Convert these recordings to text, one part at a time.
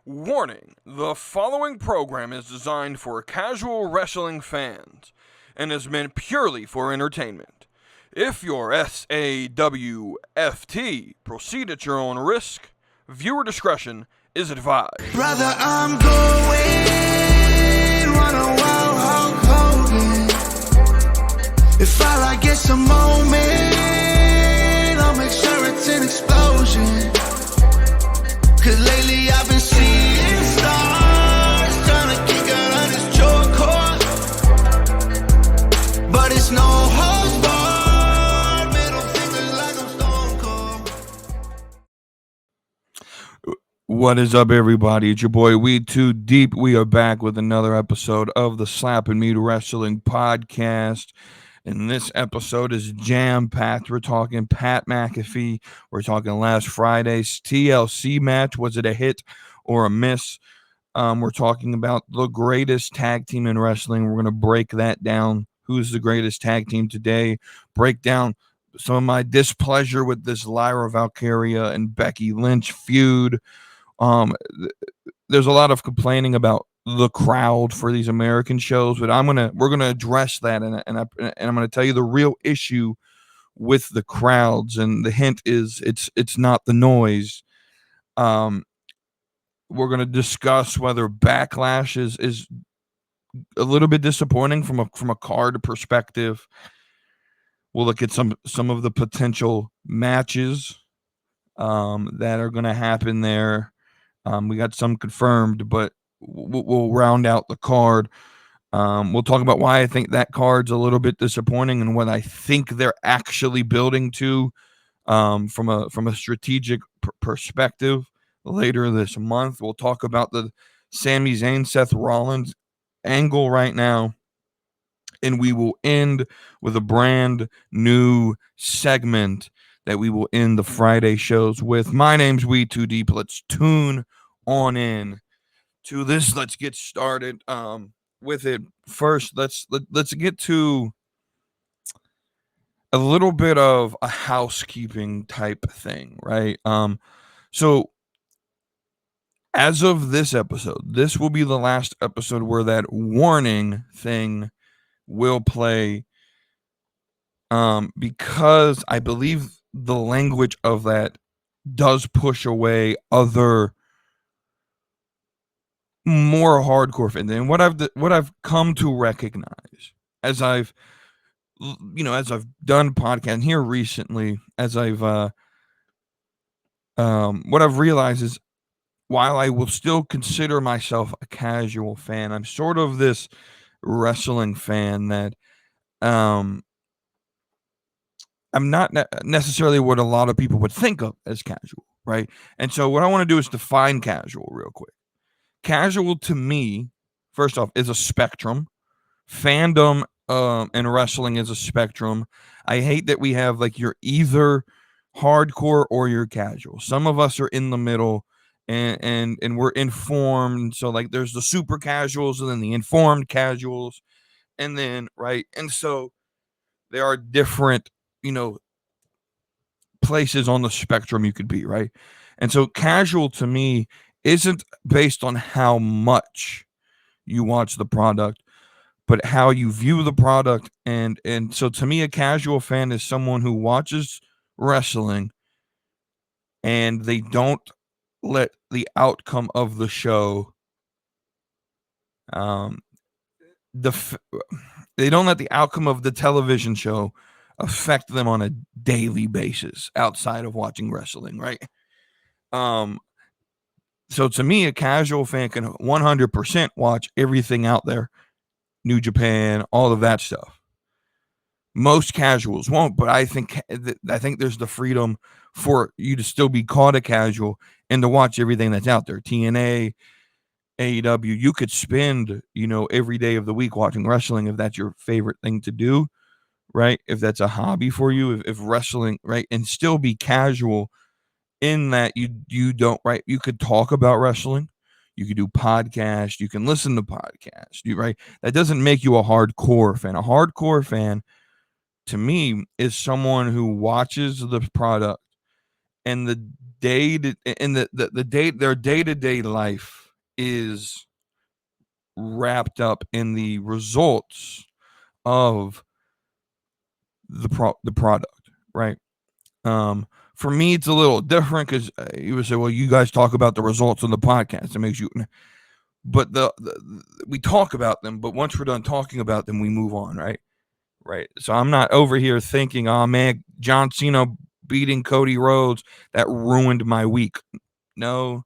Warning, the following program is designed for casual wrestling fans and is meant purely for entertainment. If you're SAWFT, proceed at your own risk. Viewer discretion is advised. Brother, I'm going run a wild Hulk Hogan. If all I get's a moment, I'll make sure it's an explosion. Cause lately I've been seeing stars, trying to kick out on this chokehold. But it's no holds barred, middle fingers like I'm Stone Cold. What is up, everybody? It's your boy WeTooDeep. We are back with another episode of the Slap and Meat Wrestling Podcast. And this episode is jam-packed. We're talking Pat McAfee. We're talking last Friday's TLC match. Was it a hit or a miss? We're talking about the greatest tag team in wrestling. We're going to break that down. Who's the greatest tag team today? Break down some of my displeasure with this Lyra Valkyria and Becky Lynch feud. There's a lot of complaining about the crowd for these American shows, but we're gonna address that, and I'm gonna tell you the real issue with the crowds, and the hint is it's not the noise. We're gonna discuss whether Backlash is a little bit disappointing from a card perspective. We'll look at some of the potential matches that are gonna happen there. We got some confirmed, but we'll round out the card. We'll talk about why I think that card's a little bit disappointing and what I think they're actually building to from a strategic perspective later this month. We'll talk about the Sami Zayn, Seth Rollins angle right now. And we will end with a brand new segment that we will end the Friday shows with. My name's WeTooDeep. Let's tune on in to this. Let's get started with it. First, let's get to a little bit of a housekeeping type thing, right? So as of this episode, this will be the last episode where that warning thing will play, because I believe the language of that does push away other more hardcore fans. And what I've come to recognize as I've done podcasting here recently, as I've what I've realized is, while I will still consider myself a casual fan, I'm sort of this wrestling fan that I'm not necessarily what a lot of people would think of as casual, right? And so what I want to do is define casual real quick. Casual to me, first off, is a spectrum. Fandom and wrestling is a spectrum. I hate that we have like you're either hardcore or you're casual. Some of us are in the middle and we're informed. So like there's the super casuals and then the informed casuals. And then, right? And so there are different places on the spectrum you could be, right? And so casual to me isn't based on how much you watch the product, but how you view the product. And so to me, a casual fan is someone who watches wrestling and they don't let the outcome of the show they don't let the outcome of the television show affect them on a daily basis outside of watching wrestling, right? So to me, a casual fan can 100% watch everything out there, New Japan, all of that stuff. Most casuals won't, but I think there's the freedom for you to still be called a casual and to watch everything that's out there. TNA, AEW, you could spend, every day of the week watching wrestling if that's your favorite thing to do, right? If that's a hobby for you, if wrestling, right? And still be casual in that you don't, right? You could talk about wrestling. You could do podcasts. You can listen to podcasts, right? That doesn't make you a hardcore fan. A hardcore fan, to me, is someone who watches the product and the their day-to-day life is wrapped up in the results of the product, right? For me, it's a little different because you would say, well, you guys talk about the results on the podcast. It makes you, but we talk about them. But once we're done talking about them, we move on, right? Right. So I'm not over here thinking, oh man, John Cena beating Cody Rhodes, that ruined my week. No,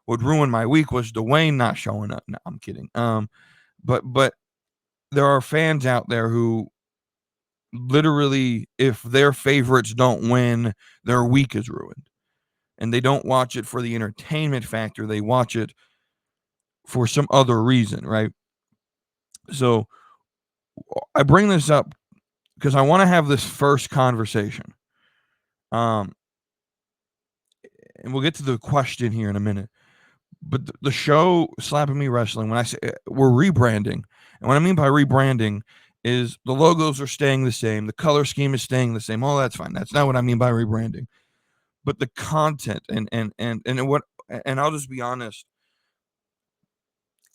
what ruined my week was Dwayne not showing up. No, I'm kidding. But there are fans out there who literally, if their favorites don't win, their week is ruined. And they don't watch it for the entertainment factor. They watch it for some other reason, right? So I bring this up because I want to have this first conversation. And we'll get to the question here in a minute. But the show Slapping Me Wrestling, when I say we're rebranding, and what I mean by rebranding is the logos are staying the same, the color scheme is staying the same. Oh, that's fine. That's not what I mean by rebranding. But the content and I'll just be honest,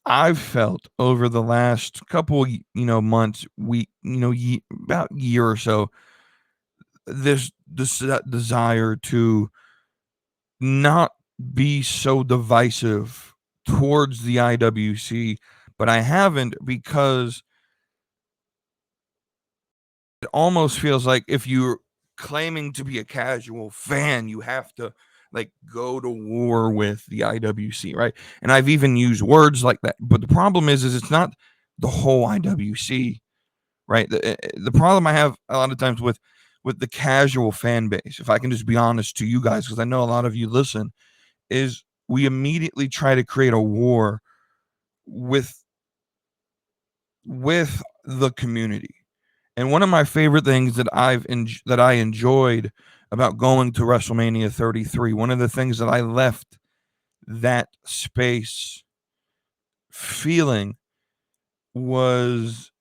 I've felt over the last couple months, week, about a year or so, this desire to not be so divisive towards the IWC, but I haven't because it almost feels like if you're claiming to be a casual fan, you have to like go to war with the IWC, right? And I've even used words like that. But the problem is it's not the whole IWC, right? The problem I have a lot of times with the casual fan base, if I can just be honest to you guys, because I know a lot of you listen, is we immediately try to create a war with the community. And one of my favorite things that I enjoyed about going to WrestleMania 33, one of the things that I left that space feeling was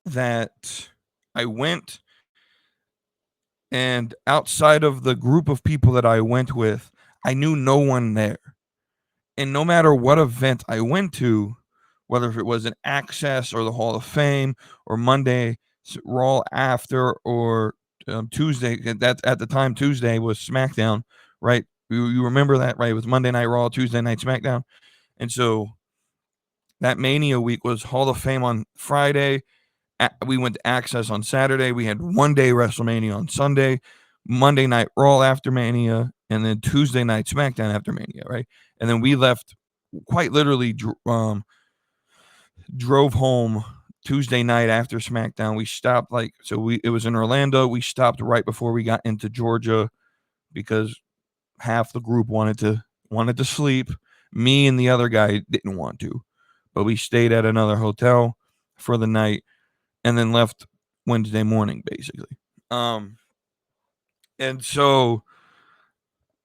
that I went, and outside of the group of people that I went with, I knew no one there. And no matter what event I went to, whether if it was an Access or the Hall of Fame or Monday Raw after or Tuesday, that at the time Tuesday was SmackDown, right? You remember that, right? It was Monday Night Raw, Tuesday Night SmackDown. And so that Mania week was Hall of Fame on Friday. We went to Access on Saturday. We had one day WrestleMania on Sunday, Monday Night Raw after Mania, and then Tuesday Night SmackDown after Mania, right? And then we left, quite literally drove home Tuesday night after SmackDown. We stopped it was in Orlando. We stopped right before we got into Georgia because half the group wanted to sleep. Me and the other guy didn't want to, but we stayed at another hotel for the night and then left Wednesday morning, basically. And so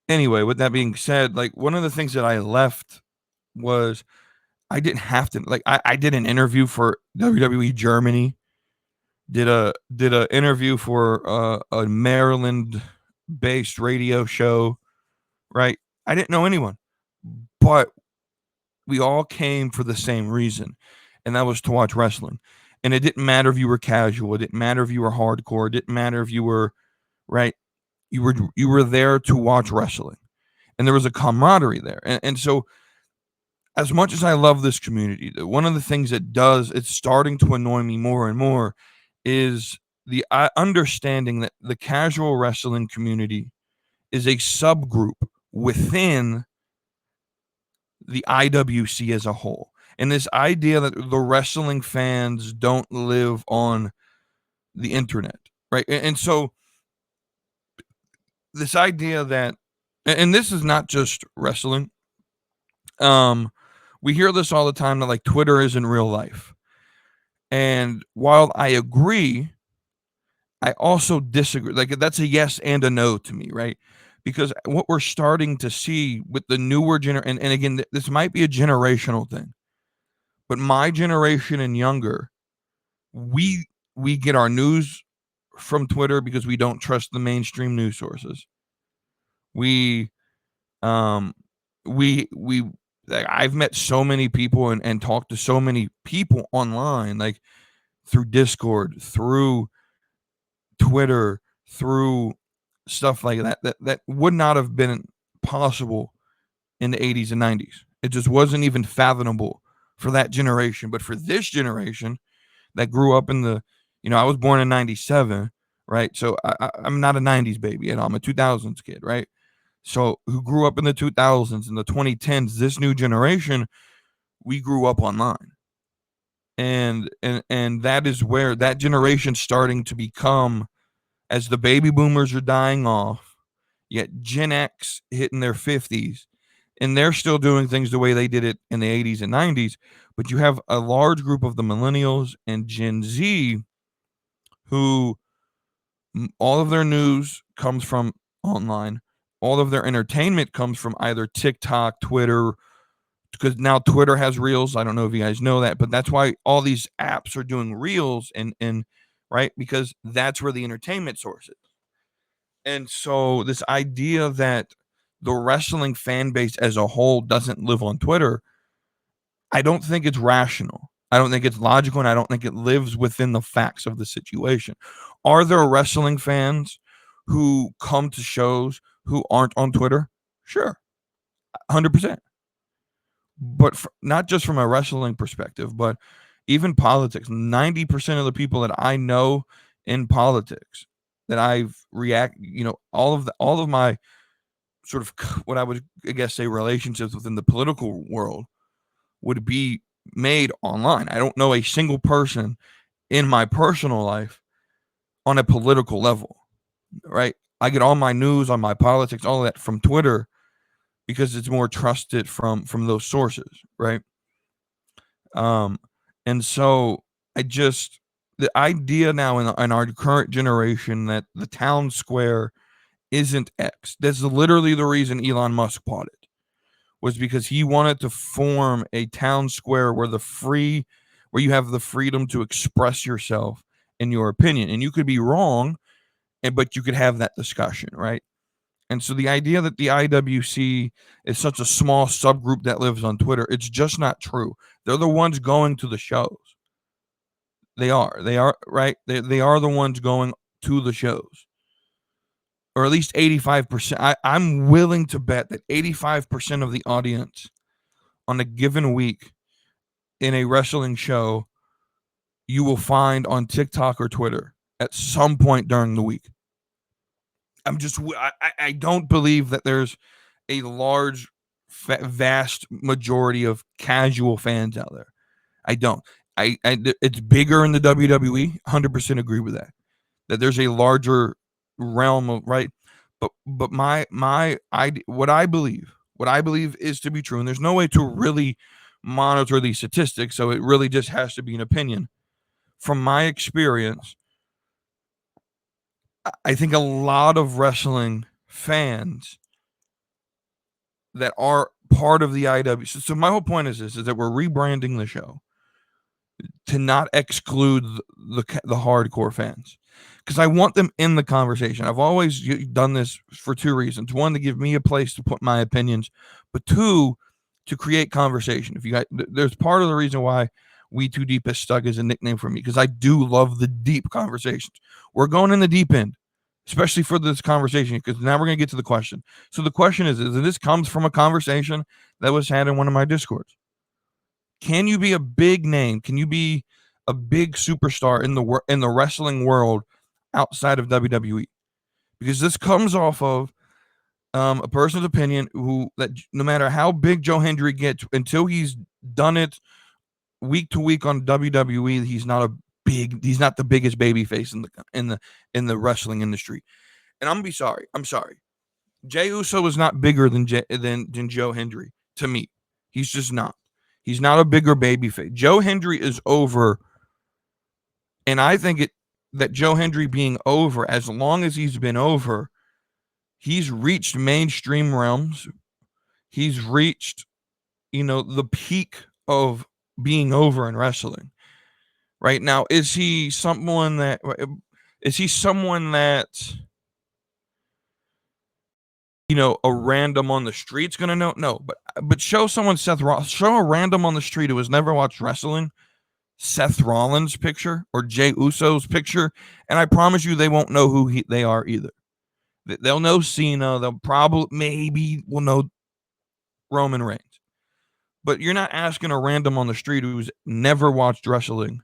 anyway, with that being said, like one of the things that I left was I didn't have to, like, I did an interview for WWE Germany, did a interview for a Maryland based radio show, right? I didn't know anyone, but we all came for the same reason, and that was to watch wrestling. And it didn't matter if you were casual, it didn't matter if you were hardcore, it didn't matter if you were, right? You were there to watch wrestling, and there was a camaraderie there. And so as much as I love this community, one of the things that it's starting to annoy me more and more is the understanding that the casual wrestling community is a subgroup within the IWC as a whole. And this idea that the wrestling fans don't live on the internet, right? And so this idea that, and this is not just wrestling, we hear this all the time that like Twitter isn't real life. And while I agree, I also disagree. Like that's a yes and a no to me, right? Because what we're starting to see with the newer generation, and again, this might be a generational thing, but my generation and younger, we get our news from Twitter because we don't trust the mainstream news sources. We like, I've met so many people and talked to so many people online, like through Discord, through Twitter, through stuff like that would not have been possible in the 80s and 90s. It just wasn't even fathomable for that generation. But for this generation that grew up in the, I was born in 97, right? So I'm not a 90s baby, I'm a 2000s kid, right? So who grew up in the 2000s and the 2010s, this new generation, we grew up online. And that is where that generation's starting to become, as the baby boomers are dying off, yet Gen X hitting their 50s, and they're still doing things the way they did it in the 80s and 90s. But you have a large group of the millennials and Gen Z who all of their news comes from online. All of their entertainment comes from either TikTok, Twitter, because now Twitter has reels. I don't know if you guys know that, but that's why all these apps are doing reels and right, because that's where the entertainment source is. And so this idea that the wrestling fan base as a whole doesn't live on Twitter, I don't think it's rational. I don't think it's logical, and I don't think it lives within the facts of the situation. Are there wrestling fans who come to shows who aren't on Twitter? Sure, 100%. But not just from a wrestling perspective, but even politics. 90% of the people that I know in politics that I've all of my sort of what I would, I guess, say relationships within the political world would be made online. I don't know a single person in my personal life on a political level, right? I get all my news on my politics, all of that from Twitter because it's more trusted from those sources, right? And so the idea now in our current generation that the town square isn't X. That's literally the reason Elon Musk bought it, was because he wanted to form a town square where you have the freedom to express yourself and your opinion. And you could be wrong, but you could have that discussion, right? And so the idea that the IWC is such a small subgroup that lives on Twitter, it's just not true. They're the ones going to the shows. They are, right? They are the ones going to the shows. Or at least 85%. I'm willing to bet that 85% of the audience on a given week in a wrestling show you will find on TikTok or Twitter at some point during the week. I don't believe that there's a large, vast majority of casual fans out there. I don't. It's bigger in the WWE. 100% agree with that. That there's a larger realm of, right. But what I believe is to be true, and there's no way to really monitor these statistics, so it really just has to be an opinion. From my experience, I think a lot of wrestling fans that are part of the IW. So my whole point is that we're rebranding the show to not exclude the hardcore fans, because I want them in the conversation. I've always done this for two reasons: one, to give me a place to put my opinions, but two, to create conversation. If you guys, there's part of the reason why WeTooDeep has stuck as a nickname for me, because I do love the deep conversations. We're going in the deep end, especially for this conversation, because now we're going to get to the question. So the question is this comes from a conversation that was had in one of my Discords. Can you be a big name? Can you be a big superstar in the wrestling world outside of WWE? Because this comes off of a person's opinion that no matter how big Joe Hendry gets, until he's done it week to week on WWE, he's not the biggest babyface in the wrestling industry. And I'm gonna be sorry. I'm sorry. Jey Uso is not bigger than Joe Hendry to me. He's just not. He's not a bigger babyface. Joe Hendry is over, and I think that Joe Hendry being over, as long as he's been over, he's reached mainstream realms. He's reached, the peak of being over in wrestling. Right now, is he someone that a random on the street's gonna know. No, but show someone show a random on the street who has never watched wrestling Seth Rollins' picture or Jey Uso's picture, and I promise you they won't know who they are either. They'll know Cena. They'll maybe will know Roman Reigns. But you're not asking a random on the street who's never watched wrestling.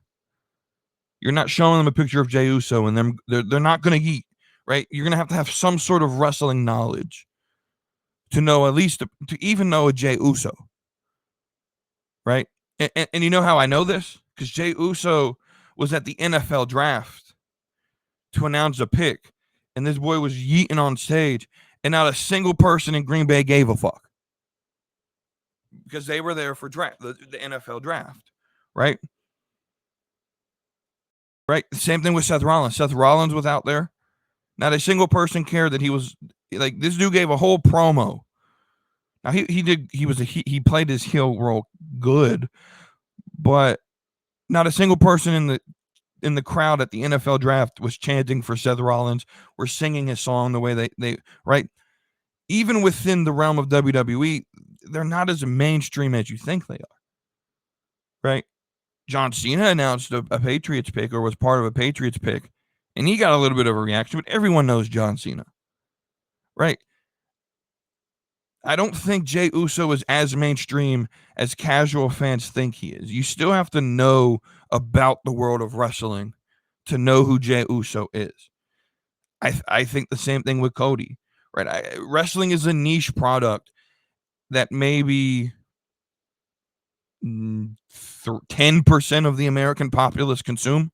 You're not showing them a picture of Jey Uso, and they're not going to eat, right? You're going to have some sort of wrestling knowledge to know at least to even know a Jey Uso, right? And you know how I know this? Because Jey Uso was at the NFL draft to announce a pick, and this boy was yeeting on stage, and not a single person in Green Bay gave a fuck because they were there for the NFL draft, right? Right. Same thing with Seth Rollins. Seth Rollins was out there. Not a single person cared that he was like, this dude gave a whole promo. Now he played his heel role good, but not a single person in the crowd at the NFL draft was chanting for Seth Rollins or singing his song the way they right. Even within the realm of WWE, they're not as mainstream as you think they are. Right. John Cena announced a Patriots pick or was part of a Patriots pick, and he got a little bit of a reaction, but everyone knows John Cena, right? I don't think Jey Uso is as mainstream as casual fans think he is. You still have to know about the world of wrestling to know who Jey Uso is. I think the same thing with Cody, right? Wrestling is a niche product that maybe 10% of the American populace consume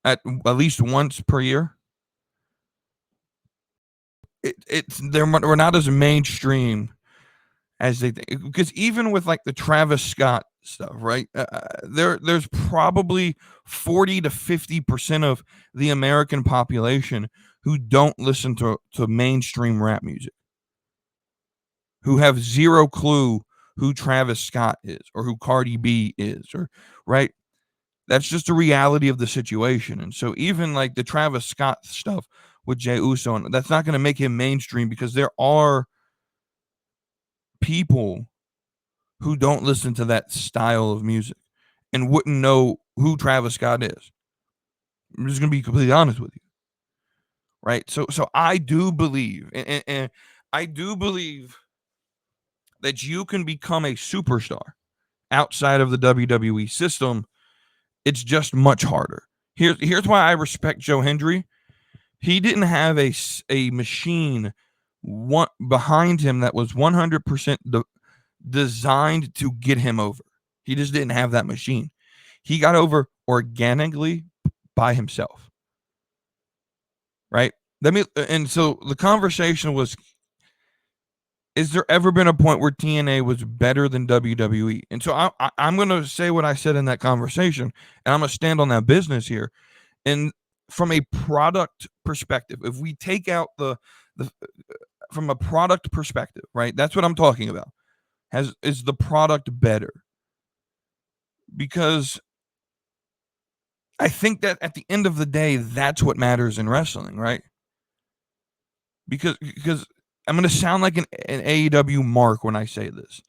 at least once per year. We're not as mainstream as they think, because even with like the Travis Scott stuff, right? There's probably 40 to 50% of the American population who don't listen to mainstream rap music, who have zero clue who Travis Scott is or who Cardi B is, or right. That's just the reality of the situation. And so even like the Travis Scott stuff with Jey Uso, that's not going to make him mainstream because there are people who don't listen to that style of music and wouldn't know who Travis Scott is. I'm just going to be completely honest with you. Right. So I do believe, and I do believe that you can become a superstar outside of the WWE system. It's just much harder. Here's why I respect Joe Hendry. He didn't have a machine behind him that was 100% designed to get him over. He just didn't have that machine. He got over organically by himself. Right? And so the conversation was, is there ever been a point where TNA was better than WWE? And so I'm going to say what I said in that conversation, and I'm going to stand on that business here. And from a product perspective, if we take out from a product perspective, right? That's what I'm talking about. Is the product better? Because I think that at the end of the day, that's what matters in wrestling, right? Because I'm going to sound like an AEW mark when I say this,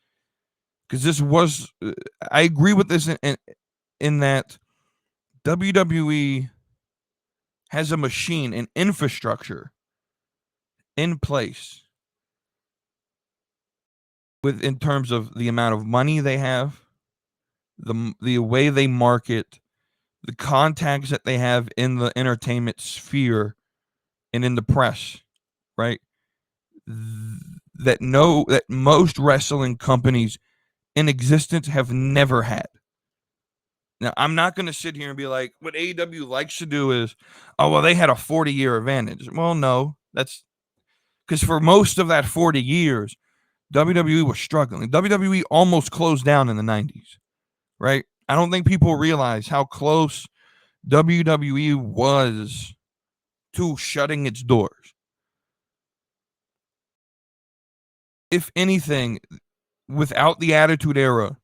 because I agree with this in that WWE has a machine, an infrastructure in place in terms of the amount of money they have, the way they market, the contacts that they have in the entertainment sphere and in the press, right? That most wrestling companies in existence have never had. Now, I'm not going to sit here and be like, what AEW likes to do is, oh, well, they had a 40-year advantage. Well, no, that's because for most of that 40 years, WWE was struggling. WWE almost closed down in the 90s, right? I don't think people realize how close WWE was to shutting its doors. If anything, without the Attitude Era,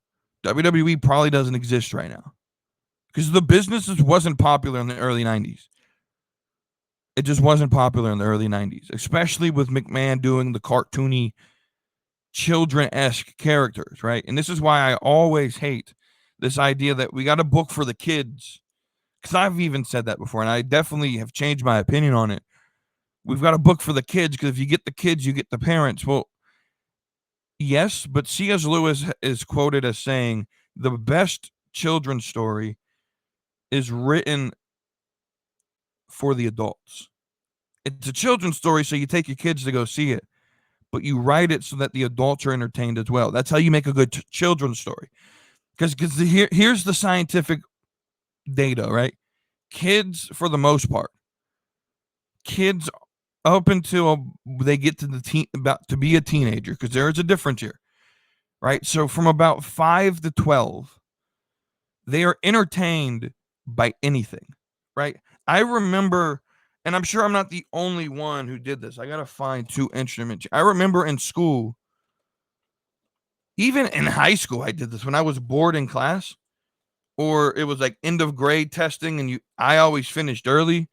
WWE probably doesn't exist right now because the business wasn't popular in the early 90s. It just wasn't popular in the early 90s, especially with McMahon doing the cartoony, children-esque characters, right? And this is why I always hate this idea that we got a book for the kids, because I've even said that before, and I definitely have changed my opinion on it. We've got a book for the kids, because if you get the kids, you get the parents. Well, yes, but C.S. Lewis is quoted as saying the best children's story is written for the adults. It's a children's story, so you take your kids to go see it, but you write it so that the adults are entertained as well. That's how you make a good children's story. Because here's the scientific data, right? Kids, for the most part, kids up until they get to about to be a teenager, because there is a difference here, right? So from about 5 to 12, they are entertained by anything, right? I remember, and I'm sure I'm not the only one who did this. I got to find two instruments. I remember in school, even in high school, I did this when I was bored in class, or it was like end of grade testing, and I always finished early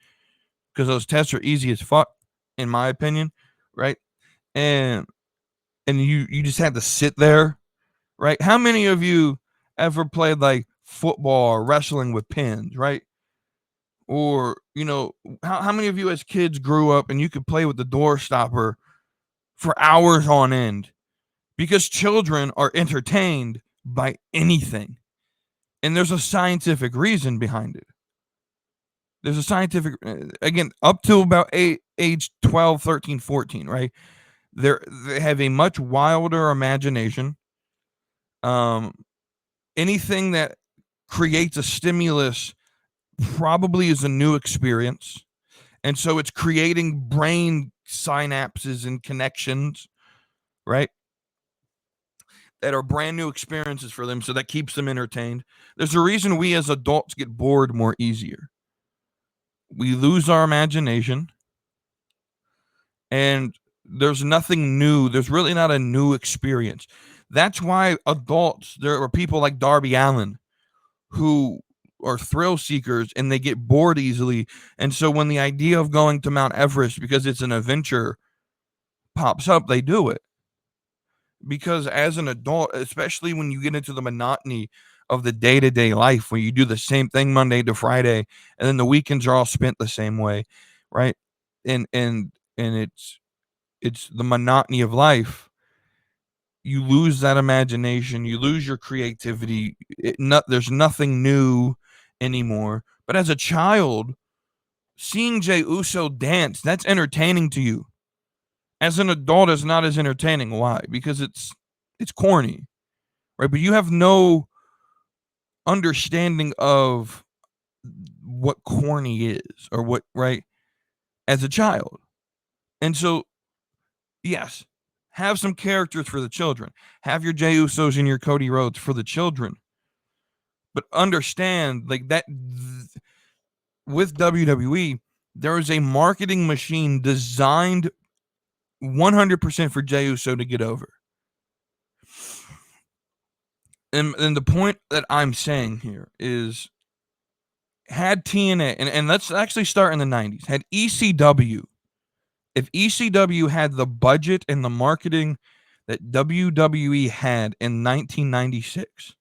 because those tests are easy as fuck, in my opinion, right? And you just had to sit there, right? How many of you ever played like football or wrestling with pins, right? Or, how many of you as kids grew up and you could play with the door stopper for hours on end? Because children are entertained by anything. And there's a scientific reason behind it. There's a scientific, again, up to about age 12, 13, 14, right? They have a much wilder imagination. Anything that creates a stimulus probably is a new experience. And so it's creating brain synapses and connections, right? That are brand new experiences for them. So that keeps them entertained. There's a reason we as adults get bored more easier. We lose our imagination, and there's nothing new. There's really not a new experience. That's why adults, there are people like Darby Allin who are thrill seekers and they get bored easily. And so when the idea of going to Mount Everest, because it's an adventure, pops up, they do it. Because as an adult, especially when you get into the monotony of the day-to-day life where you do the same thing Monday to Friday, and then the weekends are all spent the same way, right? And it's the monotony of life. You lose that imagination, you lose your creativity. There's nothing new anymore. But as a child, seeing Jey Uso dance, that's entertaining to you. As an adult, it's not as entertaining. Why? Because it's corny, right? But you have no understanding of what corny is or what, right? As a child. And so, yes, have some characters for the children. Have your Jey Usos and your Cody Rhodes for the children. But understand, like, that with WWE, there is a marketing machine designed 100% for Jey Uso to get over. And the point that I'm saying here is, had TNA, and let's actually start in the 90s, had ECW, if ECW had the budget and the marketing that WWE had in 1996,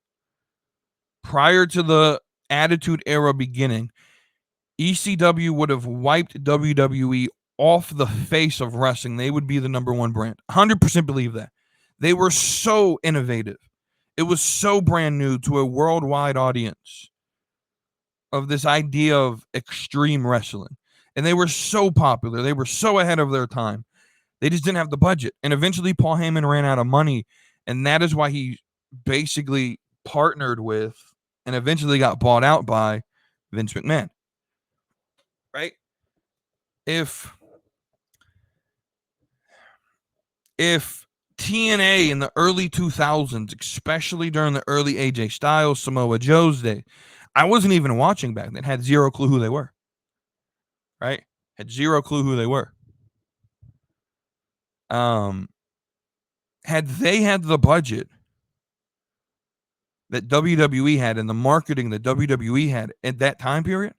prior to the Attitude Era beginning, ECW would have wiped WWE off the face of wrestling. They would be the number one brand. 100% believe that. They were so innovative. It was so brand new to a worldwide audience of this idea of extreme wrestling. And they were so popular. They were so ahead of their time. They just didn't have the budget. And eventually Paul Heyman ran out of money. And that is why he basically partnered with and eventually got bought out by Vince McMahon. Right? If TNA in the early 2000s, especially during the early AJ Styles, Samoa Joe's day, I wasn't even watching back then, had zero clue who they were. Right? Had zero clue who they were. Had they had the budget that WWE had and the marketing that WWE had at that time period,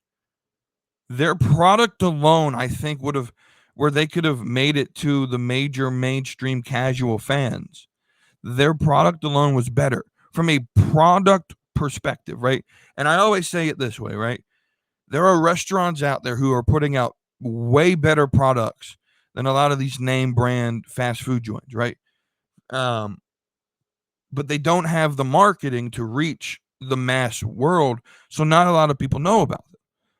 Their product alone, I think, would have where they could have made it to the major mainstream casual fans. Their product alone was better from a product perspective, right? And I always say it this way, right? There are restaurants out there who are putting out way better products than a lot of these name brand fast food joints, right? Um, but they don't have the marketing to reach the mass world, so not a lot of people know about them.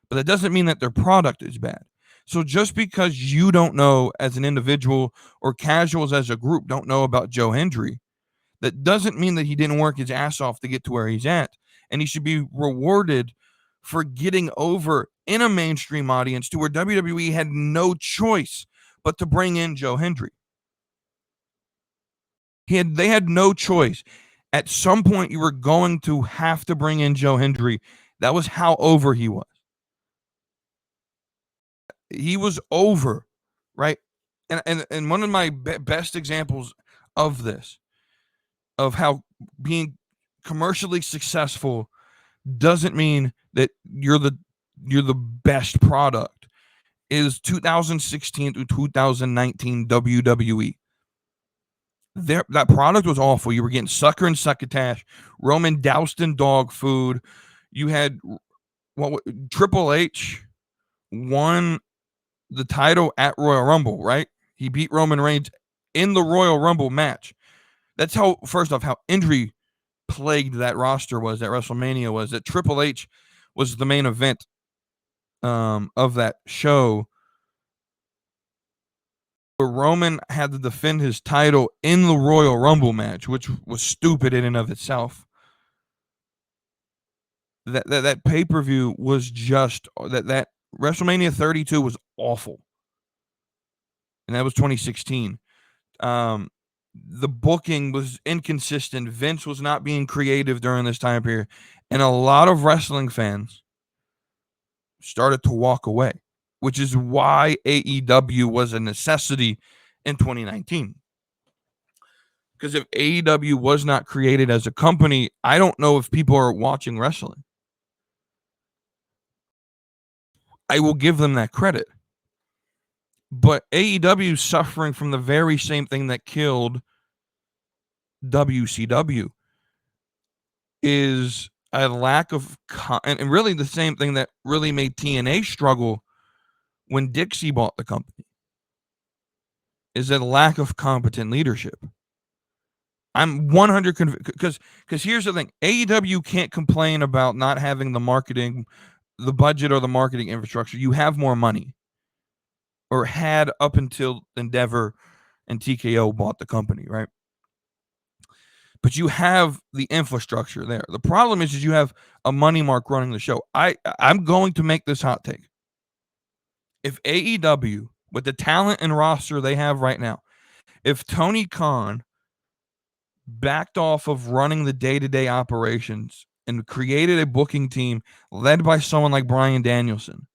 But that doesn't mean that their product is bad. So just because you don't know as an individual or casuals as a group don't know about Joe Hendry, that doesn't mean that he didn't work his ass off to get to where he's at. And he should be rewarded for getting over in a mainstream audience to where WWE had no choice but to bring in Joe Hendry. They had no choice. At some point, you were going to have to bring in Joe Hendry. That was how over he was. He was over, right? And one of my best examples of this, of how being commercially successful doesn't mean that you're the best product, is 2016 to 2019 WWE. That product was awful. You were getting sucker and succotash, Roman doused in dog food. You had Triple H won the title at Royal Rumble, right? He beat Roman Reigns in the Royal Rumble match. That's how, first off, how injury plagued that roster was, that WrestleMania was, that Triple H was the main event of that show. Roman had to defend his title in the Royal Rumble match, which was stupid in and of itself. That pay-per-view was just that WrestleMania 32 was awful. And that was 2016. The booking was inconsistent. Vince was not being creative during this time period. And a lot of wrestling fans started to walk away, which is why AEW was a necessity in 2019. Because if AEW was not created as a company, I don't know if people are watching wrestling. I will give them that credit. But AEW is suffering from the very same thing that killed WCW, is a lack of and really the same thing that really made TNA struggle when Dixie bought the company, is a lack of competent leadership. I'm 100 because here's the thing. AEW can't complain about not having the marketing, the budget, or the marketing infrastructure. You have more money, or had up until Endeavor and TKO bought the company, right? But you have the infrastructure there. The problem is you have a money mark running the show. I'm going to make this hot take. If AEW, with the talent and roster they have right now, if Tony Khan backed off of running the day-to-day operations and created a booking team led by someone like Bryan Danielson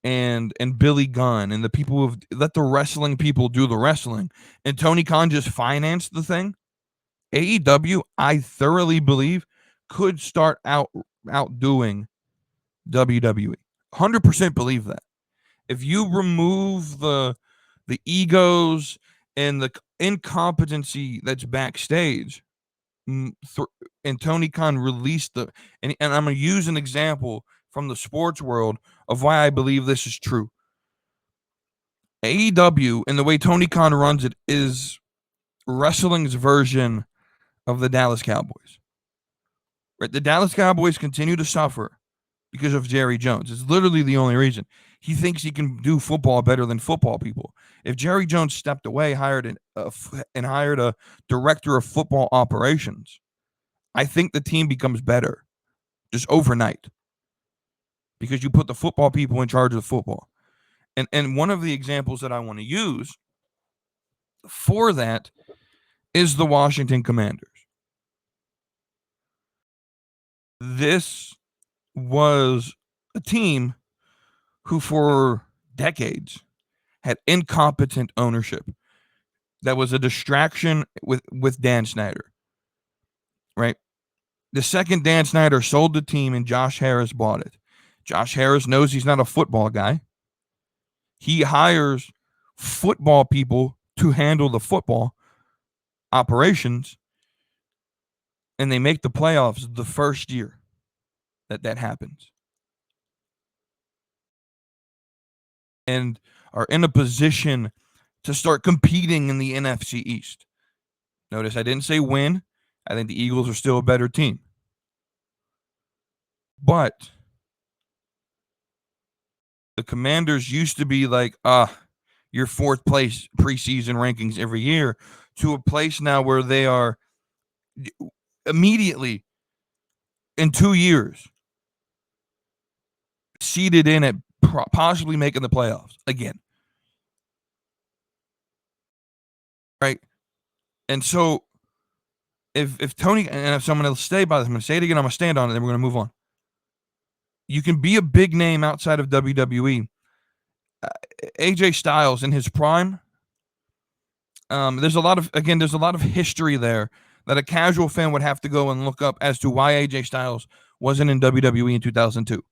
and Billy Gunn and the people who have let the wrestling people do the wrestling, and Tony Khan just financed the thing, AEW, I thoroughly believe, could start outdoing WWE. 100% believe that. If you remove the egos and the incompetency that's backstage, and Tony Khan released and I'm going to use an example from the sports world of why I believe this is true. AEW and the way Tony Khan runs it is wrestling's version of the Dallas Cowboys. Right? The Dallas Cowboys continue to suffer because of Jerry Jones. It's literally the only reason. He thinks he can do football better than football people. If Jerry Jones stepped away, hired a director of football operations, I think the team becomes better just overnight, because you put the football people in charge of the football. And one of the examples that I want to use for that is the Washington Commanders. This was a team who for decades had incompetent ownership that was a distraction with Dan Snyder, right? The second Dan Snyder sold the team and Josh Harris bought it, Josh Harris knows he's not a football guy. He hires football people to handle the football operations, and they make the playoffs the first year that happens. And are in a position to start competing in the NFC East. Notice I didn't say win. I think the Eagles are still a better team. But the Commanders used to be like, your fourth place preseason rankings every year, to a place now where they are immediately in 2 years seeded in at possibly making the playoffs again. Right? And so if Tony, and if someone else stay by this, I'm going to say it again, I'm going to stand on it, then we're going to move on. You can be a big name outside of WWE. AJ Styles in his prime, there's a lot of history there that a casual fan would have to go and look up as to why AJ Styles wasn't in WWE in 2002.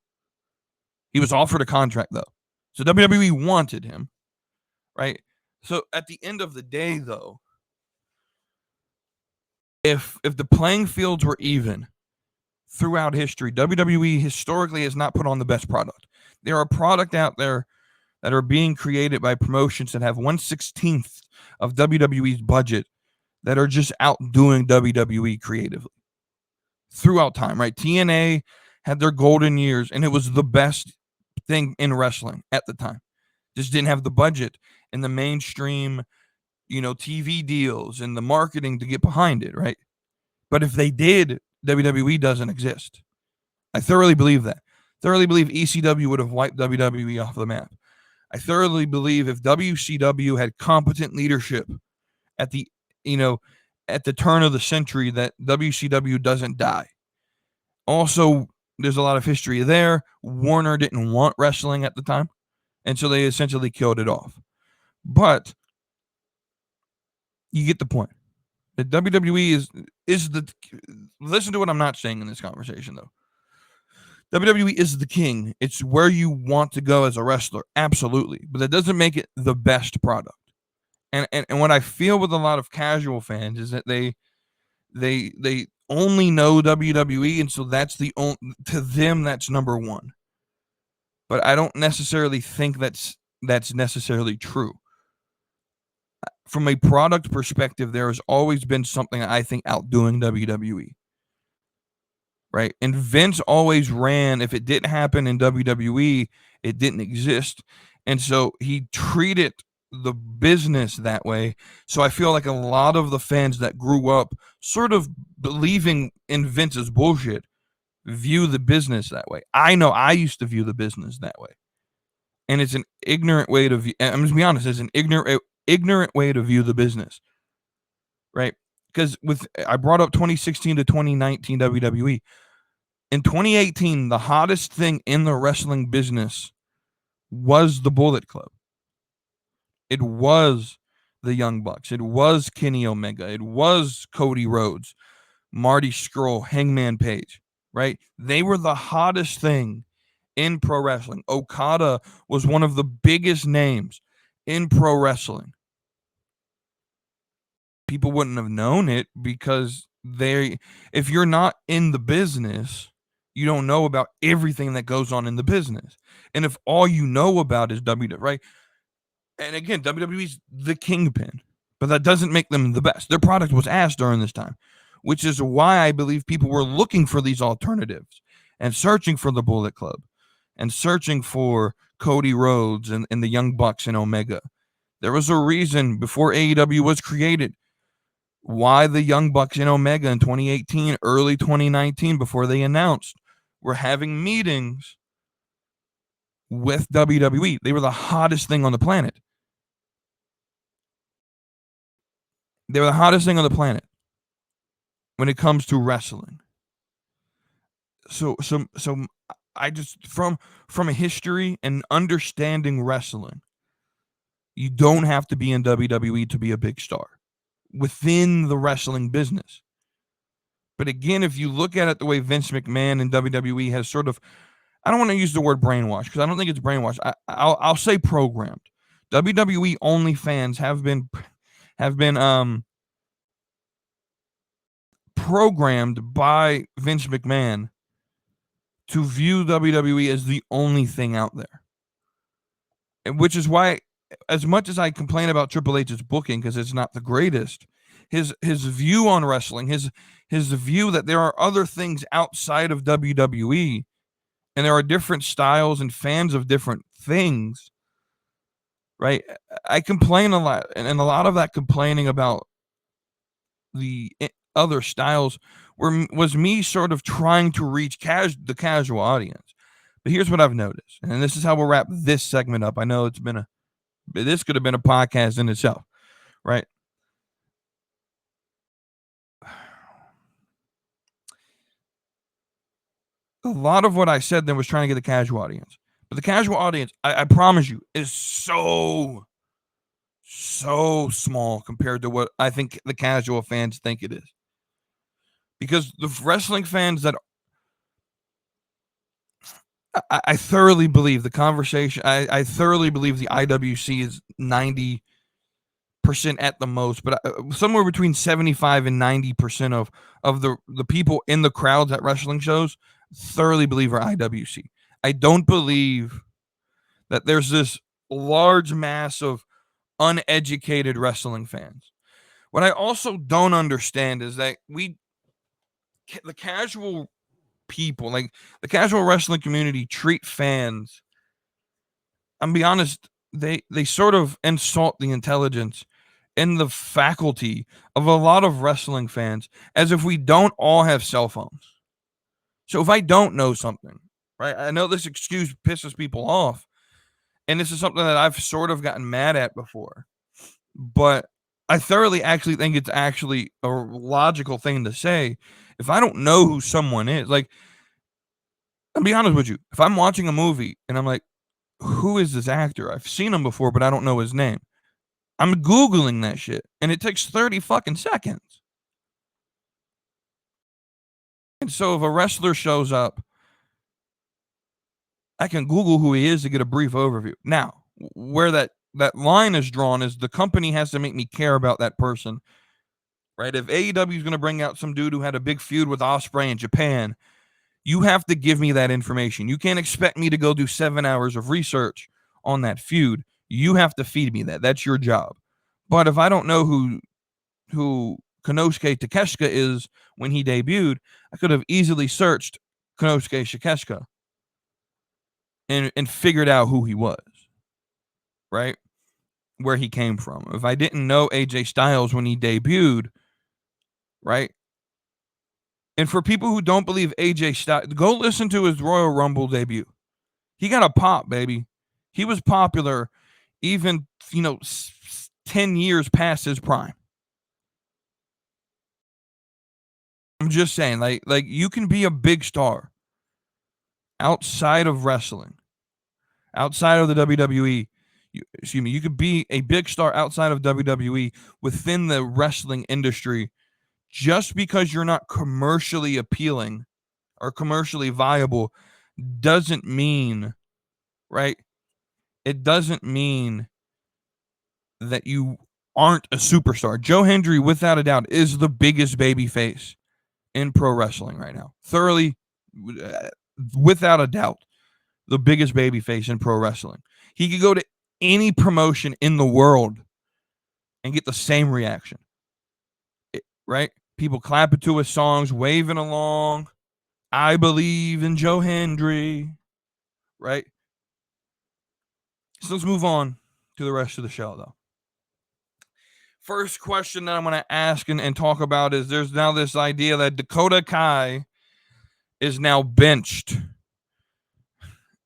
He was offered a contract, though. So WWE wanted him, right? So at the end of the day, though, if the playing fields were even throughout history, WWE historically has not put on the best product. There are product out there that are being created by promotions that have 1/16 of WWE's budget that are just outdoing WWE creatively throughout time, right? TNA had their golden years, and it was the best thing in wrestling at the time. Just didn't have the budget and the mainstream, TV deals and the marketing to get behind it, right? But if they did, WWE doesn't exist. I thoroughly believe that. Thoroughly believe ECW would have wiped WWE off the map. I thoroughly believe if WCW had competent leadership at the turn of the century, that WCW doesn't die. Also, there's a lot of history there. Warner didn't want wrestling at the time, and so they essentially killed it off. But you get the point. The WWE is the, listen to what I'm not saying in this conversation, though. WWE is the king. It's where you want to go as a wrestler, absolutely. But that doesn't make it the best product. And what I feel with a lot of casual fans is that they only know WWE, and so that's to them that's number one. But I don't necessarily think that's necessarily true. From a product perspective, there has always been something I think outdoing WWE. Right? And Vince always ran, if it didn't happen in WWE, it didn't exist. And so he treated the business that way. So I feel like a lot of the fans that grew up sort of believing in Vince's bullshit view the business that way. I know I used to view the business that way. And it's an ignorant way to view, I'm just be honest, it's an ignorant way to view the business. Right? Because I brought up 2016 to 2019 WWE. In 2018, the hottest thing in the wrestling business was the Bullet Club. It was the Young Bucks. It was Kenny Omega. It was Cody Rhodes, Marty Scurll, Hangman Page, right? They were the hottest thing in pro wrestling. Okada was one of the biggest names in pro wrestling. People wouldn't have known it because if you're not in the business, you don't know about everything that goes on in the business. And if all you know about is WWE, right? And again, WWE's the kingpin, but that doesn't make them the best. Their product was ass during this time, which is why I believe people were looking for these alternatives and searching for the Bullet Club and searching for Cody Rhodes and the Young Bucks and Omega. There was a reason before AEW was created why the Young Bucks and Omega in 2018, early 2019, before they announced, were having meetings with WWE. They were the hottest thing on the planet. They were the hottest thing on the planet when it comes to wrestling. So I just, from a history and understanding wrestling, you don't have to be in WWE to be a big star within the wrestling business. But again, if you look at it the way Vince McMahon and WWE has sort of I don't want to use the word brainwash because I don't think it's brainwash. I'll say programmed. WWE only fans have been programmed by Vince McMahon to view WWE as the only thing out there. Which is why, as much as I complain about Triple H's booking because it's not the greatest, his view on wrestling, his view that there are other things outside of WWE and there are different styles and fans of different things, right? I complain a lot, and a lot of that complaining about the other styles was me sort of trying to reach the casual audience. But here's what I've noticed, and this is how we'll wrap this segment up. I know this could have been a podcast in itself, right? A lot of what I said then was trying to get the casual audience. But the casual audience, I promise you, is so small compared to what I think the casual fans think it is. Because the wrestling fans that I thoroughly believe the conversation, I thoroughly believe the IWC is 90% at the most, but somewhere between 75 and 90% of the people in the crowds at wrestling shows thoroughly believe are IWC. I don't believe that there's this large mass of uneducated wrestling fans. What I also don't understand is that the casual people, like the casual wrestling community, treat fans, I'm be honest, they sort of insult the intelligence and the faculty of a lot of wrestling fans as if we don't all have cell phones. So if I don't know something, right, I know this excuse pisses people off, and this is something that I've sort of gotten mad at before, but I thoroughly actually think it's actually a logical thing to say. If I don't know who someone is, like, I'll be honest with you, if I'm watching a movie and I'm like, who is this actor? I've seen him before, but I don't know his name. I'm Googling that shit, and it takes 30 fucking seconds. And so if a wrestler shows up, I can Google who he is to get a brief overview. Now, where that line is drawn is the company has to make me care about that person, right? If AEW is going to bring out some dude who had a big feud with Ospreay in Japan, you have to give me that information. You can't expect me to go do 7 hours of research on that feud. You have to feed me that. That's your job. But if I don't know who Konosuke Takeshita is when he debuted, I could have easily searched Konosuke Takeshita and figured out who he was, right? Where he came from. If I didn't know AJ Styles when he debuted, right? And for people who don't believe AJ Styles, go listen to his Royal Rumble debut. He got a pop, baby. He was popular even, 10 years past his prime. I'm just saying, like you can be a big star outside of wrestling, outside of the WWE. You could be a big star outside of WWE within the wrestling industry just because you're not commercially appealing or commercially viable doesn't mean, right? It doesn't mean that you aren't a superstar. Joe Hendry, without a doubt, is the biggest baby face in pro wrestling right now. Thoroughly, without a doubt, the biggest baby face in pro wrestling. He could go to any promotion in the world and get the same reaction, right? People clapping to his songs, waving along. I believe in Joe Hendry, right? So let's move on to the rest of the show, though. First question that I'm going to ask and talk about is there's now this idea that Dakota Kai is now benched.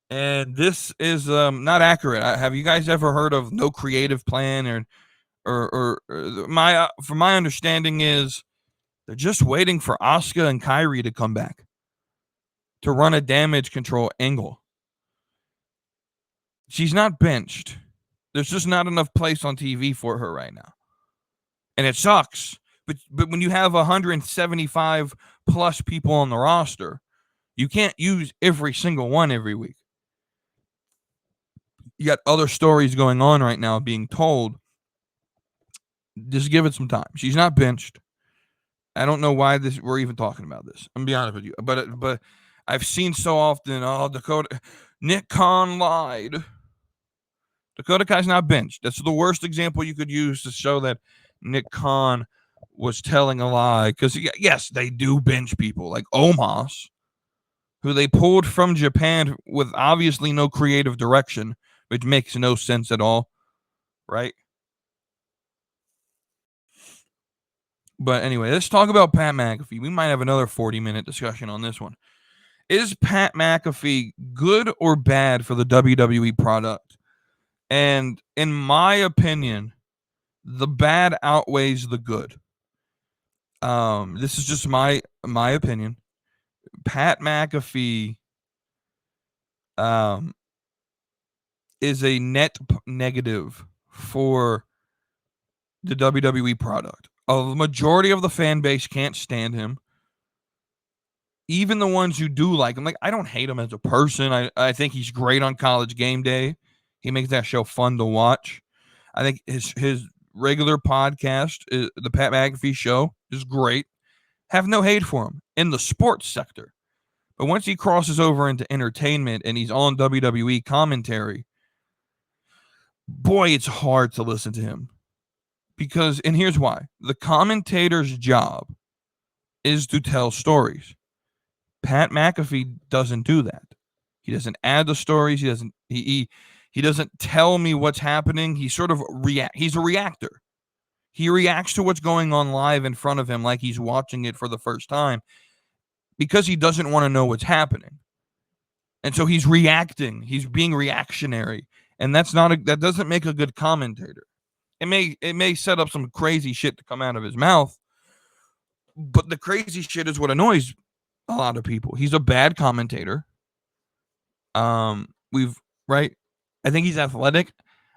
And this is not accurate. Have you guys ever heard of no creative plan or from my understanding is they're just waiting for Asuka and Kairi to come back to run a damage control angle. She's not benched. There's just not enough place on TV for her right now. And it sucks. But when you have 175 plus people on the roster, You can't use every single one every week. You got other stories going on right now being told. Just give it some time. She's not benched. I don't know why we're even talking about this. I'm gonna be honest with you, but I've seen so often. Oh, Nick Khan lied. Dakota Kai's not benched. That's the worst example you could use to show that Nick Khan was telling a lie. Because yes, they do bench people like Omos, who they pulled from Japan with obviously no creative direction, which makes no sense at all, right? But anyway, let's talk about Pat McAfee. We might have another 40-minute discussion on this one. Is Pat McAfee good or bad for the WWE product? And in my opinion, the bad outweighs the good. This is just my opinion. Pat McAfee is a net negative for the WWE product. A majority of the fan base can't stand him. Even the ones who do like him, like, I don't hate him as a person. I think he's great on College Game Day. He makes that show fun to watch. I think his regular podcast, the Pat McAfee Show, is great. Have no hate for him in the sports sector. But once he crosses over into entertainment and he's on WWE commentary, boy, it's hard to listen to him. Because, and here's why. The commentator's job is to tell stories. Pat McAfee doesn't do that. He doesn't add the stories. He doesn't tell me what's happening. He sort of he's a reactor. He reacts to what's going on live in front of him like he's watching it for the first time because he doesn't want to know what's happening. And so he's reacting. He's being reactionary. And that doesn't make a good commentator. It may set up some crazy shit to come out of his mouth, but the crazy shit is what annoys a lot of people. He's a bad commentator. Right? I think he's athletic.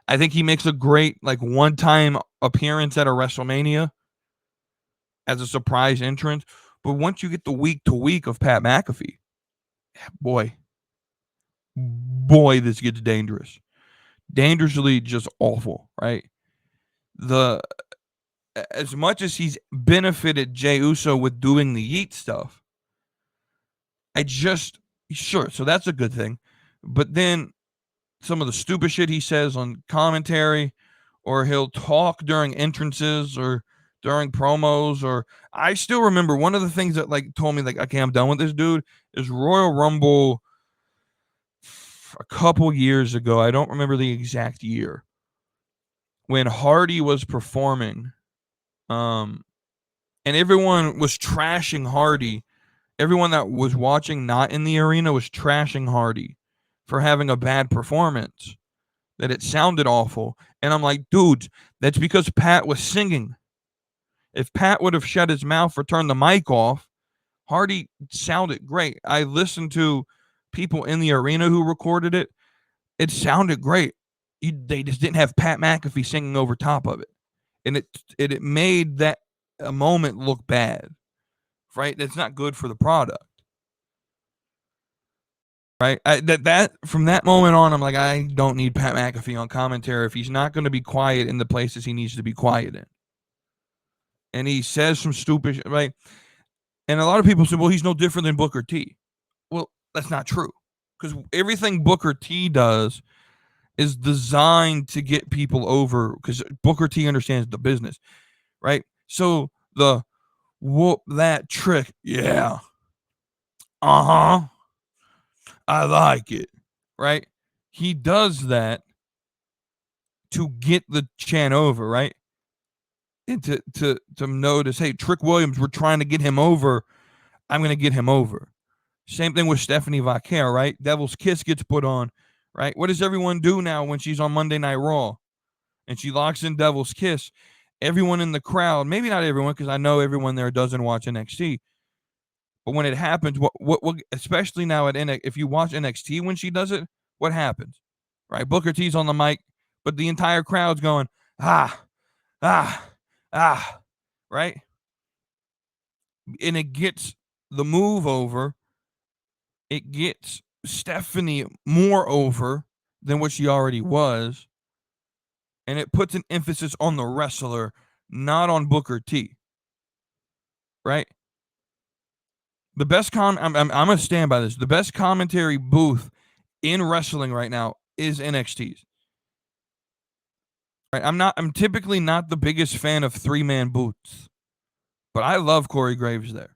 I think he makes a great one-time appearance at a WrestleMania as a surprise entrance. But once you get the week to week of Pat McAfee, boy, this gets dangerous. Dangerously just awful, right? As much as he's benefited Jey Uso with doing the yeet stuff, sure, so that's a good thing. But then some of the stupid shit he says on commentary, or he'll talk during entrances or during promos, or I still remember one of the things that told me okay, I'm done with this dude is Royal Rumble a couple years ago. I don't remember the exact year, when Hardy was performing, and everyone was trashing Hardy. Everyone that was watching not in the arena was trashing Hardy for having a bad performance, that it sounded awful. And I'm like, dudes, that's because Pat was singing. If Pat would have shut his mouth or turned the mic off, Hardy sounded great. I listened to people in the arena who recorded it. It sounded great. They just didn't have Pat McAfee singing over top of it. And it made that a moment look bad, right? That's not good for the product. Right. That from that moment on, I'm like, I don't need Pat McAfee on commentary if he's not going to be quiet in the places he needs to be quiet in. And he says some stupid shit, right? And a lot of people say, well, he's no different than Booker T. Well, that's not true. Because everything Booker T does is designed to get people over, because Booker T understands the business, right? So the whoop that trick, yeah. Uh-huh. I like it, right? He does that to get the chant over, right? And to notice, hey, Trick Williams, we're trying to get him over. I'm going to get him over. Same thing with Stephanie Vaquer, right? Devil's Kiss gets put on, right? What does everyone do now when she's on Monday Night Raw and she locks in Devil's Kiss? Everyone in the crowd, maybe not everyone, because I know everyone there doesn't watch NXT. But when it happens, what especially now at NXT, if you watch NXT when she does it, what happens? Right? Booker T's on the mic, but the entire crowd's going, ah, right? And it gets the move over, it gets Stephanie more over than what she already was, and it puts an emphasis on the wrestler, not on Booker T. Right? The best I'm gonna stand by this. The best commentary booth in wrestling right now is NXT's. Right? I'm typically not the biggest fan of 3-man booths, but I love Corey Graves there.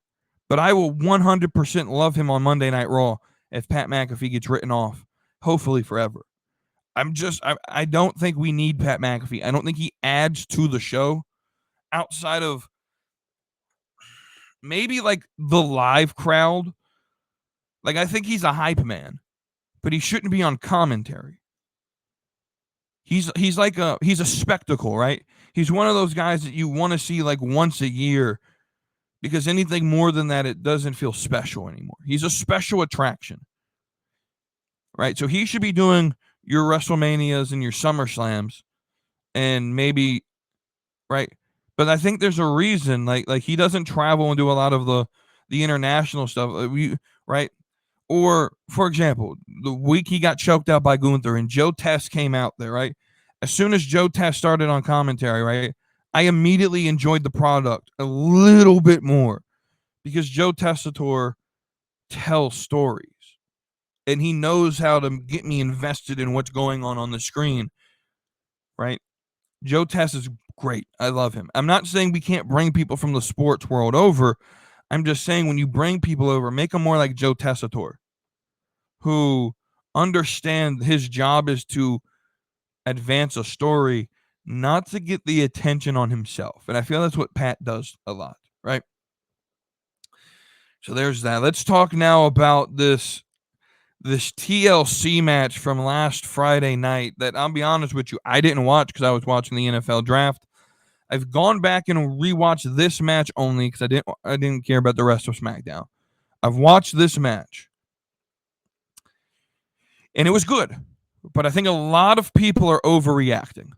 But I will 100% love him on Monday Night Raw if Pat McAfee gets written off, hopefully forever. I don't think we need Pat McAfee. I don't think he adds to the show outside of maybe like the live crowd. Like, I think he's a hype man, but he shouldn't be on commentary. He's a spectacle, right? He's one of those guys that you want to see like once a year, because anything more than that, it doesn't feel special anymore. He's a special attraction, right? So he should be doing your WrestleManias and your SummerSlams, and maybe, right? But I think there's a reason, like he doesn't travel and do a lot of the international stuff, right? Or, for example, the week he got choked out by Gunther and Joe Test came out there, right? As soon as Joe Test started on commentary, right, I immediately enjoyed the product a little bit more, because Joe Tessitore tells stories and he knows how to get me invested in what's going on the screen, right? Joe Test is great. I love him. I'm not saying we can't bring people from the sports world over. I'm just saying, when you bring people over, make them more like Joe Tessitore, who understand his job is to advance a story, not to get the attention on himself. And I feel that's what Pat does a lot, right? So there's that. Let's talk now about this TLC match from last Friday night that, I'll be honest with you, I didn't watch because I was watching the NFL draft. I've gone back and rewatched this match only because I didn't care about the rest of SmackDown. I've watched this match, and it was good, but I think a lot of people are overreacting.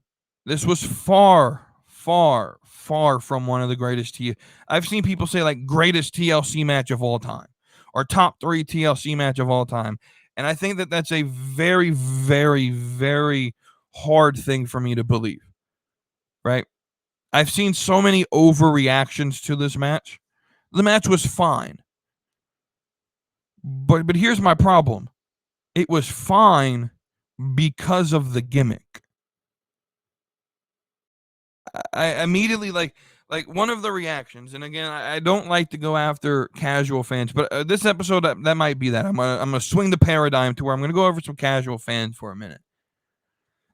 This was far, far, far from one of the greatest I've seen people say like greatest TLC match of all time, or top 3 TLC match of all time. And I think that that's a very, very, very hard thing for me to believe, right? I've seen so many overreactions to this match. The match was fine, but here's my problem. It was fine because of the gimmick. I immediately like one of the reactions, and again, I don't like to go after casual fans, but this episode, that might be that. I'm gonna swing the paradigm to where I'm gonna go over some casual fans for a minute.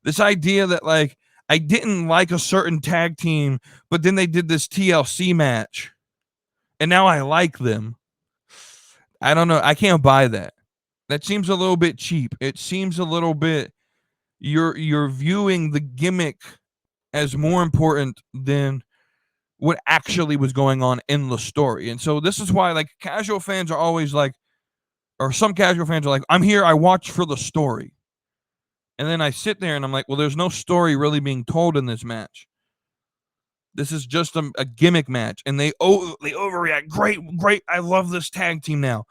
This idea that, like, I didn't like a certain tag team, but then they did this TLC match, and now I like them. I don't know. I can't buy that. That seems a little bit cheap. It seems a little bit, you're viewing the gimmick as more important than what actually was going on in the story. And so this is why, like, casual fans are always like, or some casual fans are like, I'm here, I watch for the story. And then I sit there and I'm like, well, there's no story really being told in this match. This is just a gimmick match. And they overreact. Great. I love this tag team now.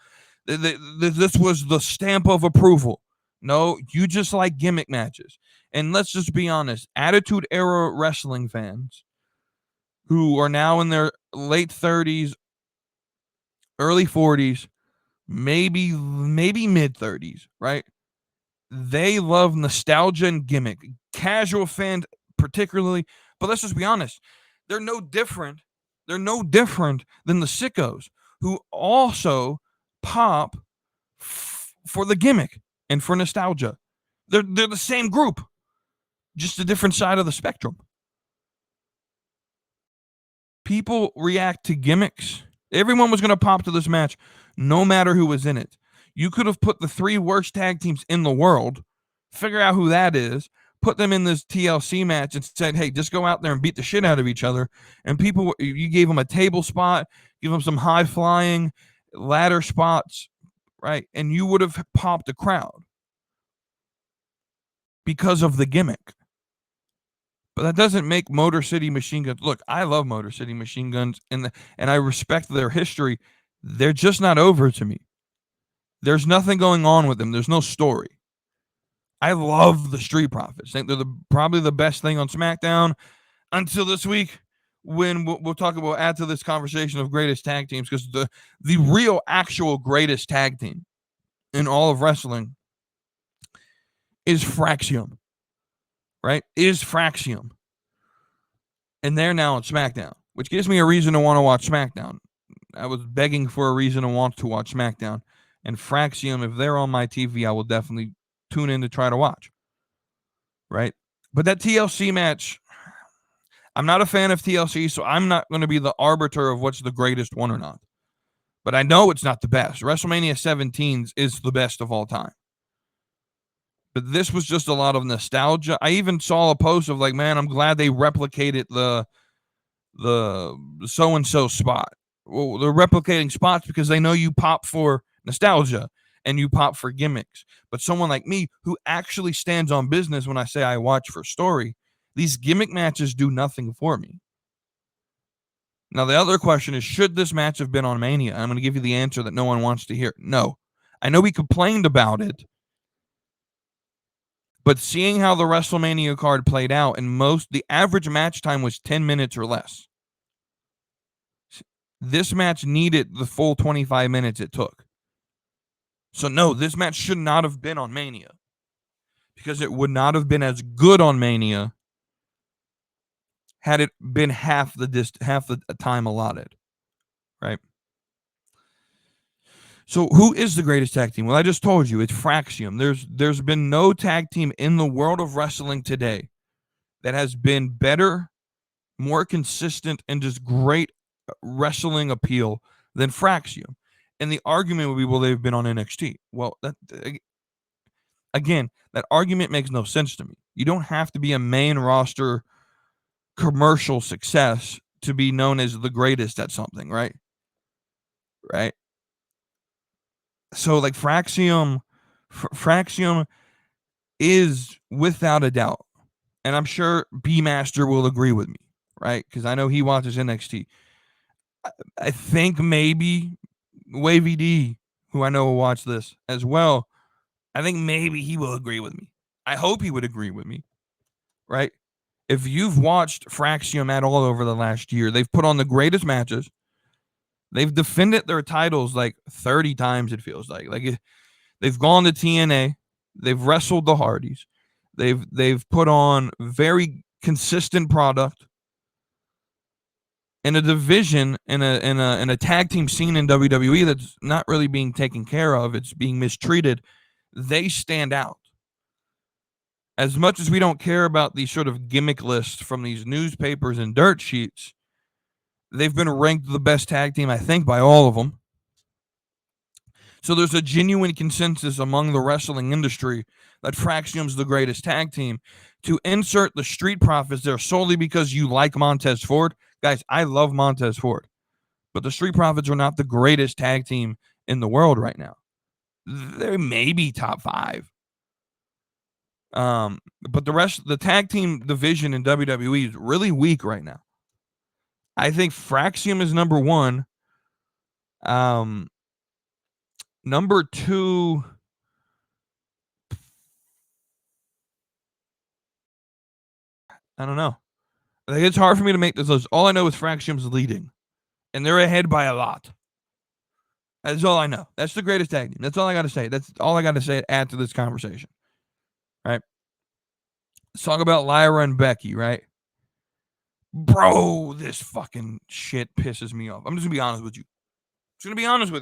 This was the stamp of approval. No, you just like gimmick matches. And let's just be honest, Attitude Era wrestling fans who are now in their late 30s, early 40s, maybe mid 30s, right? They love nostalgia and gimmick. Casual fans particularly, but let's just be honest, they're no different. They're no different than the sickos who also pop for the gimmick and for nostalgia. They're the same group, just a different side of the spectrum. People react to gimmicks. Everyone was going to pop to this match, no matter who was in it. You could have put the 3 worst tag teams in the world, figure out who that is, put them in this TLC match, and said, hey, just go out there and beat the shit out of each other. And people, you gave them a table spot, give them some high flying ladder spots, right? And you would have popped a crowd because of the gimmick. But that doesn't make Motor City Machine Guns. Look, I love Motor City Machine Guns, and I respect their history. They're just not over to me. There's nothing going on with them. There's no story. I love the Street Profits. I think they're probably the best thing on SmackDown until this week, when we'll talk about, add to this conversation of greatest tag teams, because the real actual greatest tag team in all of wrestling is Fraxium, right? Is Fraxium. And they're now on SmackDown, which gives me a reason to want to watch SmackDown. I was begging for a reason to want to watch SmackDown. And Fraxium, if they're on my TV, I will definitely tune in to try to watch. Right? But that TLC match, I'm not a fan of TLC, so I'm not going to be the arbiter of what's the greatest one or not. But I know it's not the best. WrestleMania 17 is the best of all time. But this was just a lot of nostalgia. I even saw a post of like, man, I'm glad they replicated the so-and-so spot. Well, they're replicating spots because they know you pop for nostalgia and you pop for gimmicks. But someone like me who actually stands on business when I say I watch for story, these gimmick matches do nothing for me. Now, the other question is, should this match have been on Mania? And I'm going to give you the answer that no one wants to hear. No. I know we complained about it, but seeing how the WrestleMania card played out, and the average match time was 10 minutes or less. This match needed the full 25 minutes it took. So no, this match should not have been on Mania, because it would not have been as good on Mania had it been half the time allotted, right? So who is the greatest tag team? Well, I just told you, it's Fraxium. There's been no tag team in the world of wrestling today that has been better, more consistent, and just great wrestling appeal than Fraxium. And the argument would be, well, they've been on NXT. Well, again, that argument makes no sense to me. You don't have to be a main roster commercial success to be known as the greatest at something, right? Right. So like Fraxium is without a doubt, and I'm sure B Master will agree with me, right? Because I know he watches NXT. I think maybe Wavy D, who I know will watch this as well, I think maybe he will agree with me. I hope he would agree with me, right? If you've watched Fraxium at all over the last year, they've put on the greatest matches. They've defended their titles like 30 times, it feels like. They've gone to TNA. They've wrestled the Hardys. They've put on very consistent product in a division, in a tag team scene in WWE that's not really being taken care of. It's being mistreated. They stand out. As much as we don't care about these sort of gimmick lists from these newspapers and dirt sheets, they've been ranked the best tag team, I think, by all of them. So there's a genuine consensus among the wrestling industry that Fraxium's the greatest tag team. To insert the Street Profits there solely because you like Montez Ford, guys, I love Montez Ford, but the Street Profits are not the greatest tag team in the world right now. They may be top 5. But the rest of the tag team division in WWE is really weak right now. I think Fraxium is number 1. Number 2, I don't know. Like, it's hard for me to make this list. All I know is Fraxium's leading, and they're ahead by a lot. That's all I know. That's the greatest tag team. That's all I got to say. That's all I got to say. Add to this conversation, right? Let's talk about Lyra and Becky, right? Bro, this fucking shit pisses me off. I'm just gonna be honest with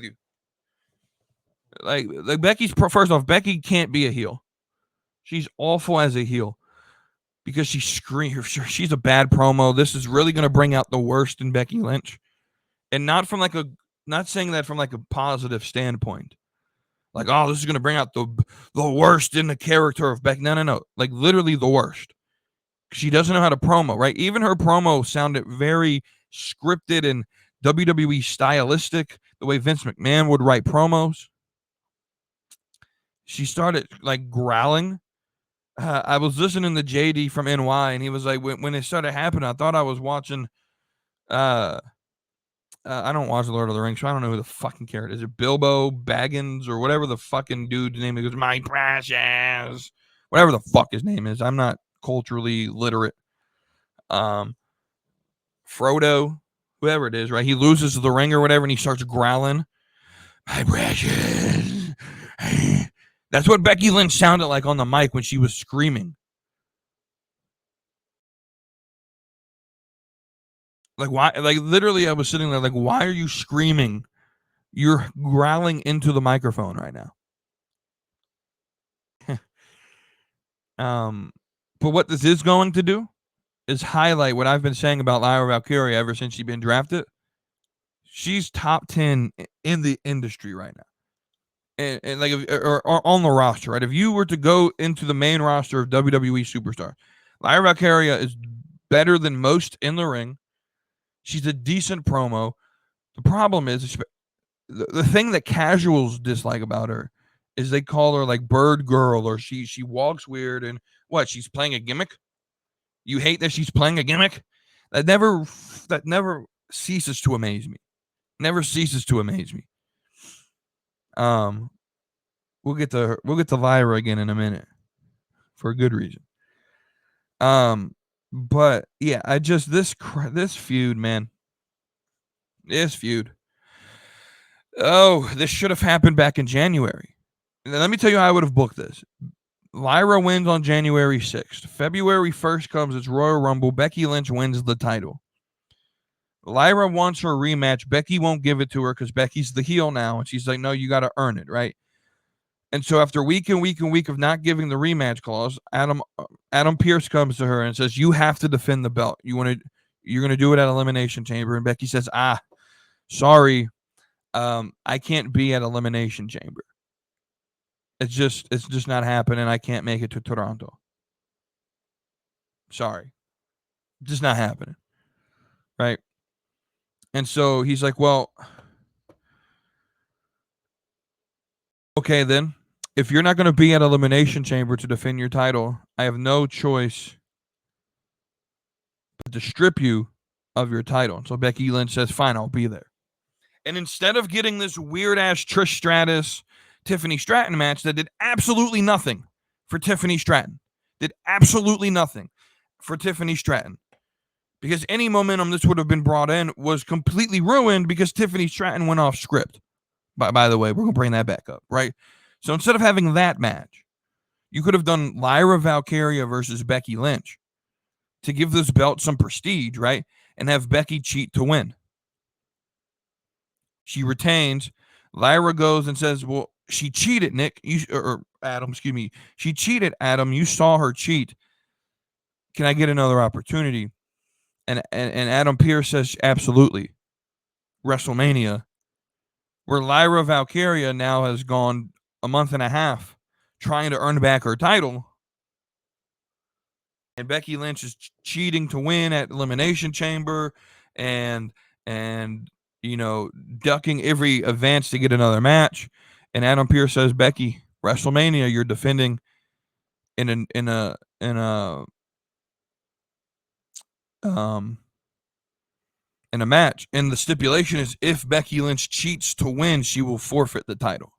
you. Like Becky's first off, Becky can't be a heel. She's awful as a heel because she screams. She's a bad promo. This is really gonna bring out the worst in Becky Lynch, and not saying that from like a positive standpoint. Like, oh, this is gonna bring out the worst in the character of Becky. No. Like literally the worst. She doesn't know how to promo, right? Even her promo sounded very scripted and WWE stylistic, the way Vince McMahon would write promos. She started like growling. I was listening to JD from NY, and he was like, when it started happening, I thought I was watching I don't watch Lord of the Rings, so I don't know who the fucking character is. It Bilbo Baggins or whatever the fucking dude's name is? He goes, my precious, whatever the fuck his name is. I'm not culturally literate. Frodo, whoever it is, right? He loses the ring or whatever, and he starts growling, my precious. That's what Becky Lynch sounded like on the mic when she was screaming. Like, why? Like, literally, I was sitting there like, why are you screaming? You're growling into the microphone right now. But what this is going to do is highlight what I've been saying about Lyra Valkyria ever since she's been drafted. She's top 10 in the industry right now. And like, or on the roster, right? If you were to go into the main roster of WWE Superstar, Lyra Valkyria is better than most in the ring. She's a decent promo. The problem is, the thing that casuals dislike about her is they call her like Bird Girl, or she walks weird, and what, she's playing a gimmick? You hate that she's playing a gimmick? That never ceases to amaze me. Never ceases to amaze me. We'll get to Lyra again in a minute for a good reason. But yeah, I just this feud, man. This feud. Oh, this should have happened back in January. Let me tell you how I would have booked this. Lyra wins on January 6th. February 1st comes, it's Royal Rumble. Becky Lynch wins the title. Lyra wants her rematch. Becky won't give it to her because Becky's the heel now. And she's like, no, you got to earn it, right? And so after week and week and week of not giving the rematch clause, Adam Pearce comes to her and says, you have to defend the belt. You're going to do it at Elimination Chamber. And Becky says, sorry, I can't be at Elimination Chamber. It's just not happening. I can't make it to Toronto. Sorry. Just not happening. Right? And so he's like, well, okay, then. If you're not going to be at Elimination Chamber to defend your title, I have no choice but to strip you of your title. And so Becky Lynch says, fine, I'll be there. And instead of getting this weird-ass Trish Stratus, Tiffany Stratton match that did absolutely nothing for Tiffany Stratton, because any momentum this would have been brought in was completely ruined because Tiffany Stratton went off script. By the way, we're going to bring that back up, right? So instead of having that match, you could have done Lyra Valkyria versus Becky Lynch to give this belt some prestige, right? And have Becky cheat to win. She retains. Lyra goes and says, well, she cheated, Nick. Or Adam, excuse me. She cheated, Adam. You saw her cheat. Can I get another opportunity? And Adam Pearce says, absolutely. WrestleMania, where Lyra Valkyria now has gone a month and a half trying to earn back her title. And Becky Lynch is cheating to win at Elimination Chamber and ducking every advance to get another match. And Adam Pearce says, Becky, WrestleMania, you're defending in a match. And the stipulation is if Becky Lynch cheats to win, she will forfeit the title.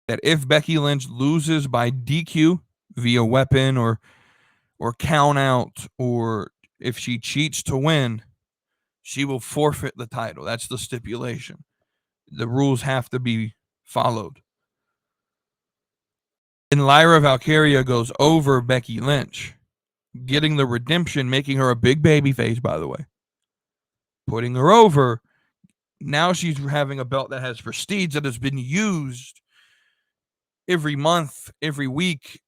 That if Becky Lynch loses by DQ via weapon or count out, or if she cheats to win, she will forfeit the title. That's the stipulation. The rules have to be followed. And Lyra Valkyria goes over Becky Lynch, getting the redemption, making her a big baby face, by the way. Putting her over. Now she's having a belt that has prestige, that has been used every month, every week,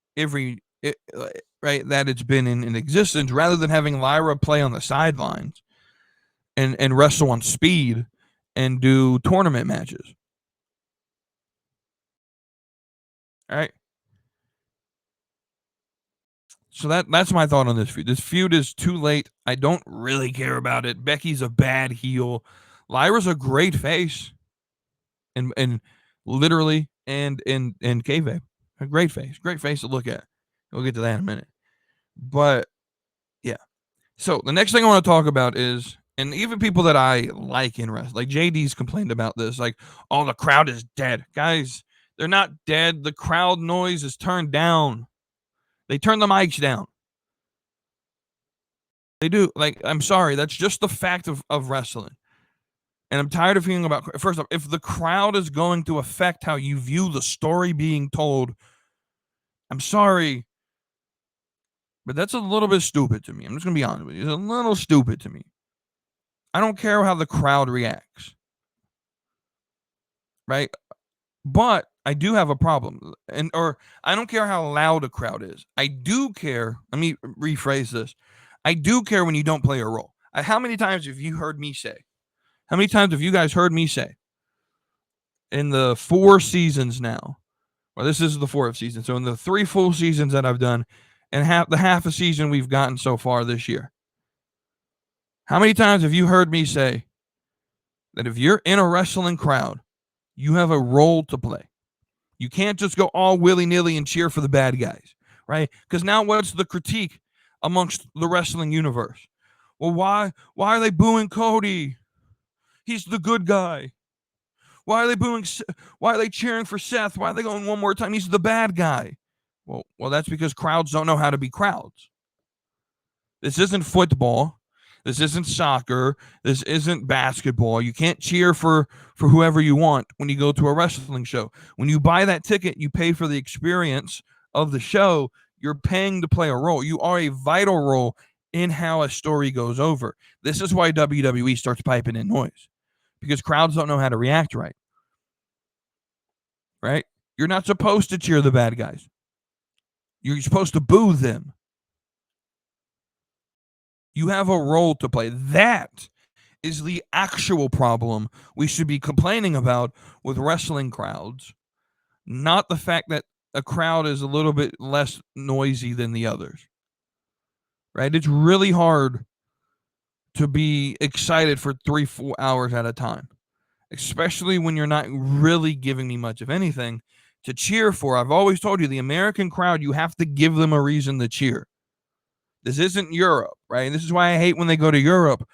right, that it's been in existence, rather than having Lyra play on the sidelines and wrestle on speed and do tournament matches. All right. So that's my thought on this feud. This feud is too late. I don't really care about it. Becky's a bad heel. Lyra's a great face. And literally and kayfabe. A great face. Great face to look at. We'll get to that in a minute. But yeah. So the next thing I want to talk about is, And even people that I like in wrestling, like JD's complained about this, like, oh, the crowd is dead. Guys, they're not dead. The crowd noise is turned down. They turn the mics down. They do. Like, I'm sorry. That's just the fact of wrestling. And I'm tired of hearing about, first off, if the crowd is going to affect how you view the story being told, I'm sorry, but that's a little bit stupid to me. I'm just going to be honest with you. It's a little stupid to me. I don't care how the crowd reacts. Right? But I do have a problem. Or I don't care how loud a crowd is. I do care. Let me rephrase this. I do care when you don't play a role. How many times have you heard me say? How many times have you guys heard me say in the 4 seasons now? Well, this is the 4th season. So in the 3 full seasons that I've done and half a season we've gotten so far this year, how many times have you heard me say that if you're in a wrestling crowd, you have a role to play? You can't just go all willy-nilly and cheer for the bad guys, right? Because now what's the critique amongst the wrestling universe? Well, why are they booing Cody? He's the good guy. Why are they booing? Why are they cheering for Seth? Why are they going one more time? He's the bad guy. Well, that's because crowds don't know how to be crowds. This isn't football. This isn't soccer. This isn't basketball. You can't cheer for whoever you want when you go to a wrestling show. When you buy that ticket, you pay for the experience of the show. You're paying to play a role. You are a vital role in how a story goes over. This is why WWE starts piping in noise, because crowds don't know how to react right. Right? You're not supposed to cheer the bad guys. You're supposed to boo them. You have a role to play. That is the actual problem we should be complaining about with wrestling crowds, not the fact that a crowd is a little bit less noisy than the others. Right? It's really hard to be excited for 3-4 hours at a time, especially when you're not really giving me much of anything to cheer for. I've always told you, the American crowd, you have to give them a reason to cheer. This isn't Europe, right? This is why I hate when they go to Europe,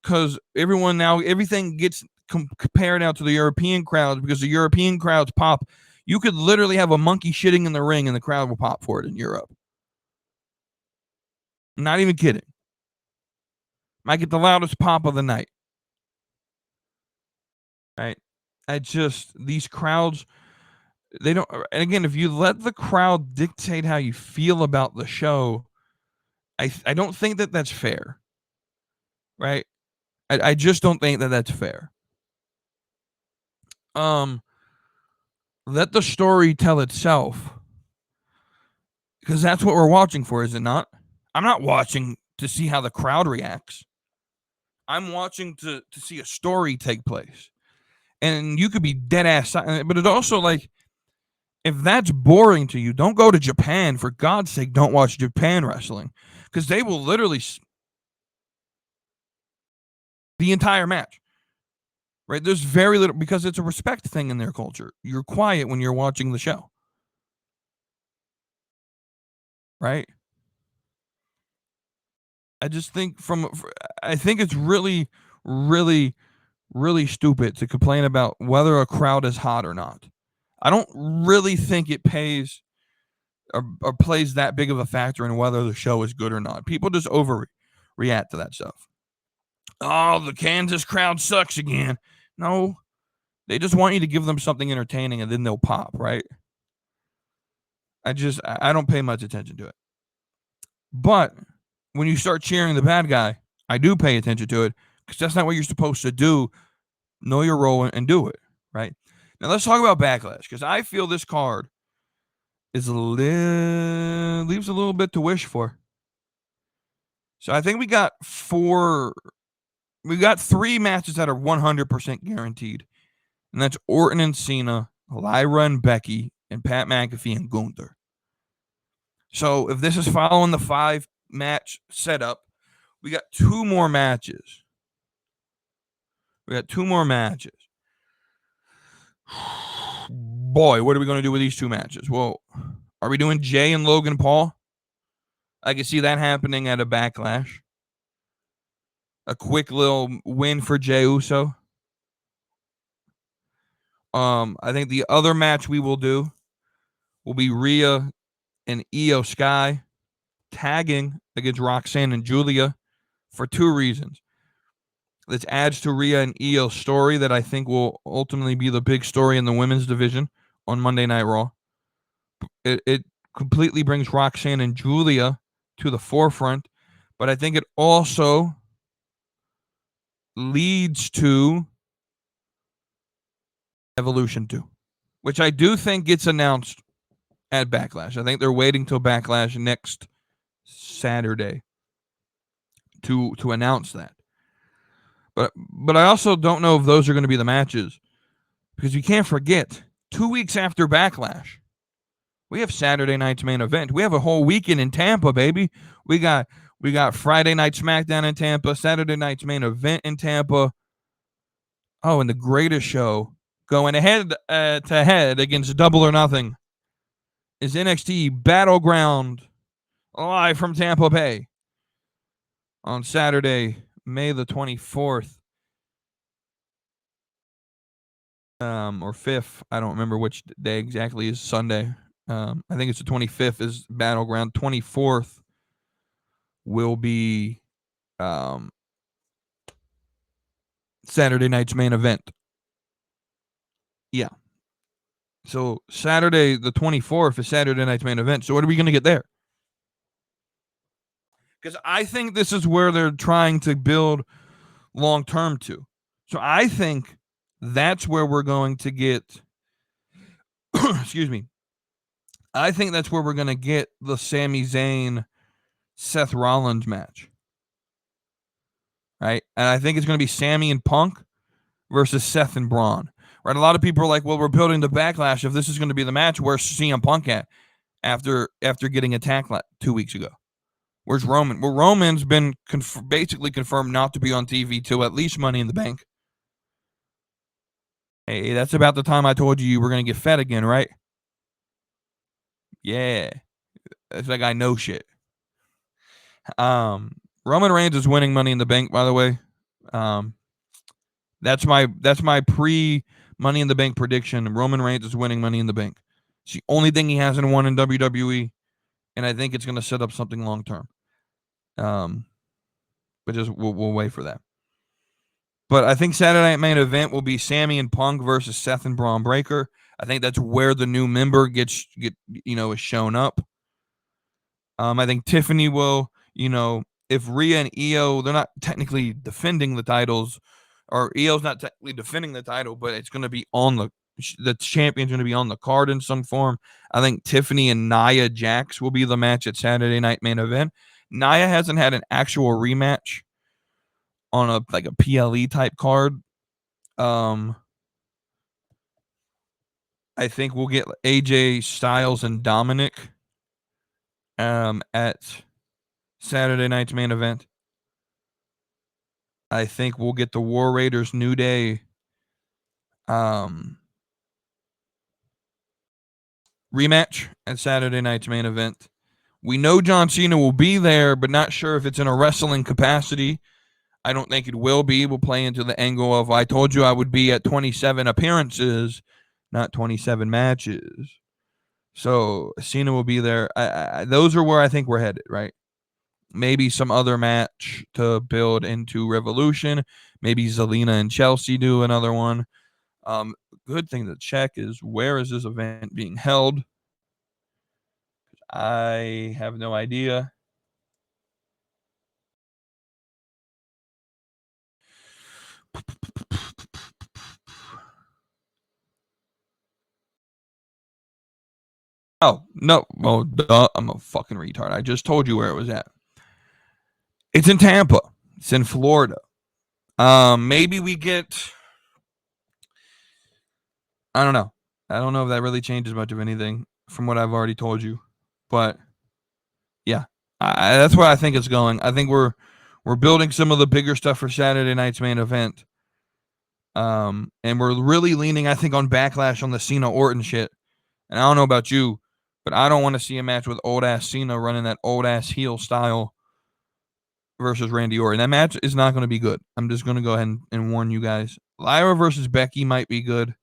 because everything gets compared out to the European crowds, because the European crowds pop. You could literally have a monkey shitting in the ring and the crowd will pop for it in Europe. I'm not even kidding. Might get the loudest pop of the night. Right? These crowds, they don't. And again, if you let the crowd dictate how you feel about the show, I don't think that that's fair. Right? I just don't think that that's fair. Let the story tell itself, because that's what we're watching for, is it not? I'm not watching to see how the crowd reacts. I'm watching to see a story take place. And you could be dead ass silent, but it also, like, if that's boring to you, don't go to Japan. For God's sake, don't watch Japan wrestling, because they will literally the entire match. Right? There's very little, because it's a respect thing in their culture. You're quiet when you're watching the show. Right? I just think I think it's really, really, really stupid to complain about whether a crowd is hot or not. I don't really think it pays or plays that big of a factor in whether the show is good or not. People just overreact to that stuff. Oh, the Kansas crowd sucks again. No, they just want you to give them something entertaining and then they'll pop, right? I don't pay much attention to it. But when you start cheering the bad guy, I do pay attention to it, because that's not what you're supposed to do. Know your role and do it, right? Now let's talk about Backlash, because I feel this card is leaves a little bit to wish for. So I think we got 3 matches that are 100% guaranteed, and that's Orton and Cena, Lyra and Becky, and Pat McAfee and Gunther. So if this is following the 5-match setup, we got 2 more matches. Boy, what are we going to do with these 2 matches? Well, are we doing Jay and Logan Paul? I can see that happening at a Backlash. a quick little win for Jey Uso. I think the other match we will do will be Rhea and Io Sky tagging against Roxanne and Julia for 2 reasons. This adds to Rhea and Io's story that I think will ultimately be the big story in the women's division on Monday Night Raw. It completely brings Roxanne and Julia to the forefront, but I think it also leads to Evolution 2, which I do think gets announced at Backlash. I think they're waiting till Backlash next Saturday to announce that. But I also don't know if those are going to be the matches, because you can't forget 2 weeks after Backlash, we have Saturday night's main event. We have a whole weekend in Tampa, baby. We got Friday night SmackDown in Tampa, Saturday night's main event in Tampa. Oh, and the greatest show going head to head against Double or Nothing is NXT Battleground live from Tampa Bay on Saturday, May the 24th. Or 5th. I don't remember which day exactly is Sunday. I think it's the 25th is Battleground. 24th will be Saturday night's main event. Yeah. So Saturday the 24th is Saturday night's main event. So what are we going to get there? Because I think this is where they're trying to build long term to. So I think that's where we're going to get excuse me. I think that's where we're going to get the Sami Zayn Seth Rollins match. Right? And I think it's going to be Sami and Punk versus Seth and Braun. Right? A lot of people are like, well, we're building the Backlash. If this is going to be the match, where's CM Punk at after getting attacked 2 weeks ago? Where's Roman? Well, Roman's been basically confirmed not to be on TV till at least Money in the Bank. Hey, that's about the time I told you were going to get fed again, right? Yeah. It's like I know shit. Roman Reigns is winning Money in the Bank, by the way. That's my pre Money in the Bank prediction. Roman Reigns is winning Money in the Bank. It's the only thing he hasn't won in WWE, and I think it's going to set up something long term. But just we'll wait for that. But I think Saturday night main event will be Sami and Punk versus Seth and Braun Breaker. I think that's where the new member is shown up. I think Tiffany will, if Rhea and Io, they're not technically defending the titles, or Io's not technically defending the title, but it's going to be on the champion's going to be on the card in some form. I think Tiffany and Nia Jax will be the match at Saturday night main event. Nia hasn't had an actual rematch on a PLE type card. I think we'll get AJ Styles and Dominic at Saturday night's main event. I think we'll get the War Raiders New Day rematch at Saturday night's main event. We know John Cena will be there, but not sure if it's in a wrestling capacity. I don't think it will be. We'll play into the angle of, I told you I would be at 27 appearances, not 27 matches. So Cena will be there. Those are where I think we're headed, right? Maybe some other match to build into Revolution. Maybe Zelina and Chelsea do another one. Good thing to check is, where is this event being held? I have no idea. Oh, no. Well, duh, I'm a fucking retard. I just told you where it was at. It's in Tampa. It's in Florida. Maybe we get... I don't know. I don't know if that really changes much of anything from what I've already told you. But, yeah. That's where I think it's going. I think we're building some of the bigger stuff for Saturday night's main event. And we're really leaning, I think, on Backlash on the Cena Orton shit. And I don't know about you, but I don't want to see a match with old ass Cena running that old ass heel style versus Randy Orton. That match is not going to be good. I'm just going to go ahead and warn you guys. Lyra versus Becky might be good.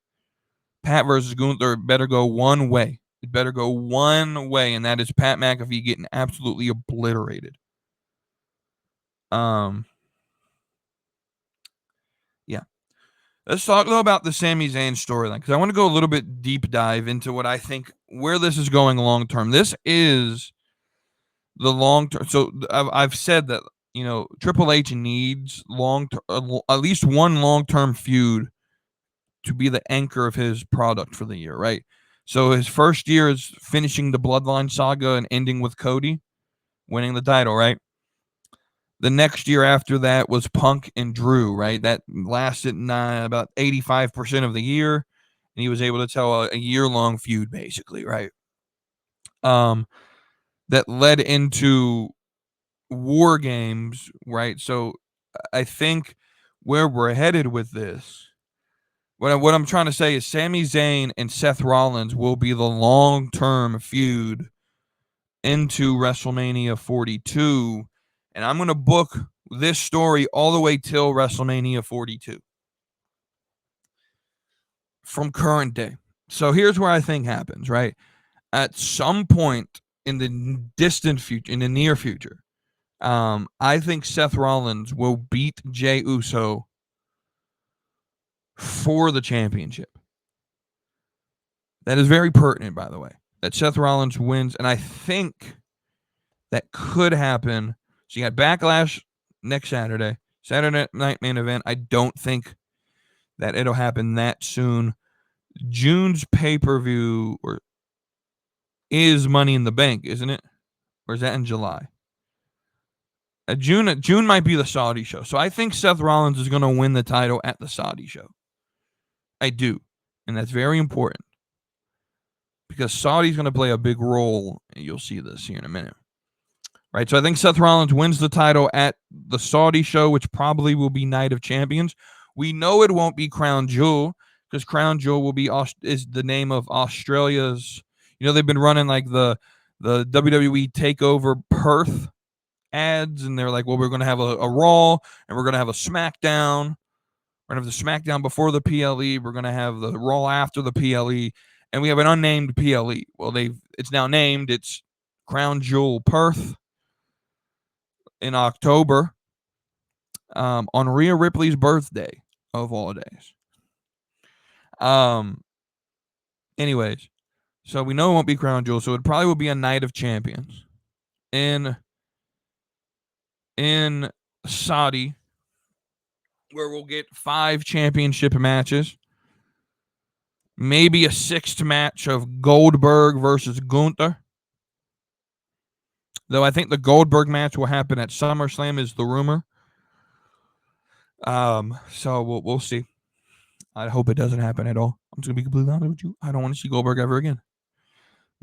Pat versus Gunther better go one way. It better go one way, and that is Pat McAfee getting absolutely obliterated. Yeah. Let's talk though about the Sami Zayn storyline, because I want to go a little bit deep dive into what I think where this is going long term. This is the long term. So I've said that Triple H needs at least one long term feud to be the anchor of his product for the year, right? So his first year is finishing the Bloodline saga and ending with Cody winning the title, right? The next year after that was Punk and Drew, right? That lasted about 85% of the year, and he was able to tell a year-long feud, basically, right? That led into War Games, right? So I think where we're headed with this, what I'm trying to say is Sami Zayn and Seth Rollins will be the long-term feud into WrestleMania 42, and I'm going to book this story all the way till WrestleMania 42 from current day. So here's where I think happens, right? At some point in the distant future, in the near future, I think Seth Rollins will beat Jey Uso for the championship. That is very pertinent, by the way, that Seth Rollins wins, and I think that could happen. So you got Backlash next Saturday night main event. I don't think that it'll happen that soon. June's pay-per-view is Money in the Bank, isn't it? Or is that in July? June might be the Saudi show. So I think Seth Rollins is going to win the title at the Saudi show. I do. And that's very important, because Saudi's going to play a big role, and you'll see this here in a minute. Right, so I think Seth Rollins wins the title at the Saudi show, which probably will be Night of Champions. We know it won't be Crown Jewel, because Crown Jewel will be is the name of Australia's. They've been running like the WWE Takeover Perth ads, and they're like, well, we're going to have a Raw, and we're going to have a SmackDown. We're going to have the SmackDown before the PLE. We're going to have the Raw after the PLE, and we have an unnamed PLE. Well, it's now named. It's Crown Jewel Perth in October, on Rhea Ripley's birthday of all days. Anyways, so we know it won't be Crown Jewel, so it probably will be a Night of Champions in Saudi, where we'll get 5 championship matches, maybe a 6th match of Goldberg versus Gunther. Though I think the Goldberg match will happen at SummerSlam is the rumor. So we'll see. I hope it doesn't happen at all. I'm just going to be completely honest with you. I don't want to see Goldberg ever again.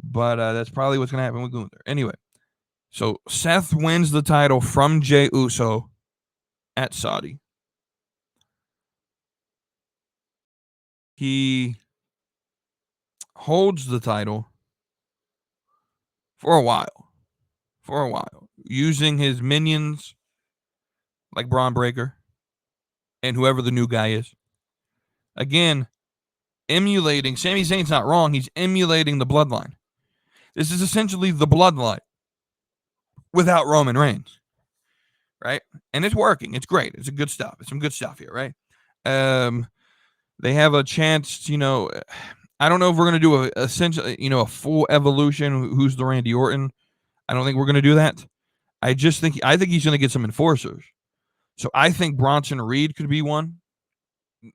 But that's probably what's going to happen with Gunther. Anyway, so Seth wins the title from Jey Uso at Saudi. He holds the title for a while, using his minions like Braun Breaker and whoever the new guy is. Again, emulating, Sami Zayn's not wrong, he's emulating the Bloodline. This is essentially the Bloodline without Roman Reigns, right? And it's working. It's great. It's good stuff. It's some good stuff here, right? They have a chance, I don't know if we're going to do a full evolution. Who's the Randy Orton? I don't think we're going to do that. I think he's going to get some enforcers. So I think Bronson Reed could be one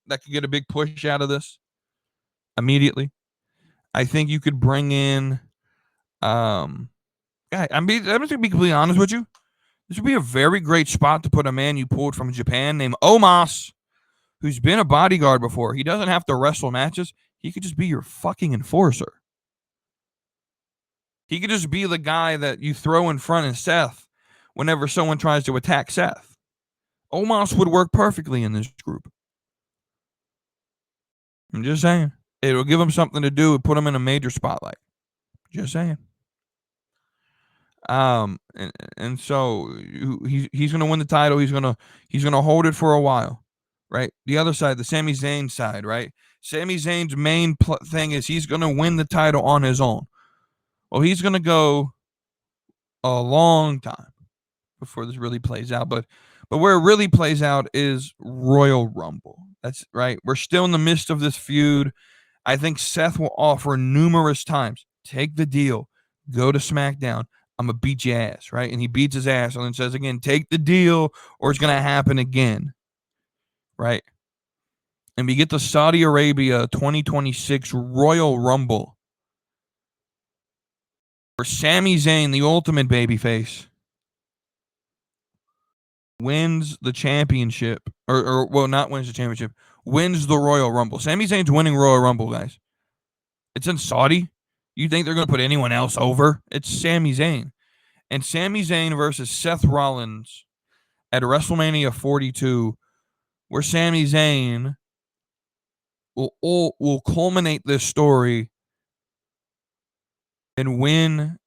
that could get a big push out of this immediately. I think you could bring in, I'm just going to be completely honest with you. This would be a very great spot to put a man you pulled from Japan named Omos, who's been a bodyguard before. He doesn't have to wrestle matches. He could just be your fucking enforcer. He could just be the guy that you throw in front of Seth whenever someone tries to attack Seth. Omos would work perfectly in this group. I'm just saying. It'll give him something to do and put him in a major spotlight. Just saying. And so he's gonna win the title. He's gonna hold it for a while, right? The other side, the Sami Zayn side, right? Sami Zayn's main thing is he's gonna win the title on his own. Well, he's gonna go a long time before this really plays out, but where it really plays out is Royal Rumble. That's right. We're still in the midst of this feud. I think Seth will offer numerous times, take the deal, go to SmackDown. I'm going to beat your ass, right? And he beats his ass and then says again, take the deal or it's going to happen again, right? And we get the Saudi Arabia 2026 Royal Rumble where Sami Zayn, the ultimate babyface, wins the championship, or well, not wins the championship, wins the Royal Rumble. Sami Zayn's winning Royal Rumble, guys. It's in Saudi. You think they're going to put anyone else over? It's Sami Zayn. And Sami Zayn versus Seth Rollins at WrestleMania 42, where Sami Zayn will culminate this story and win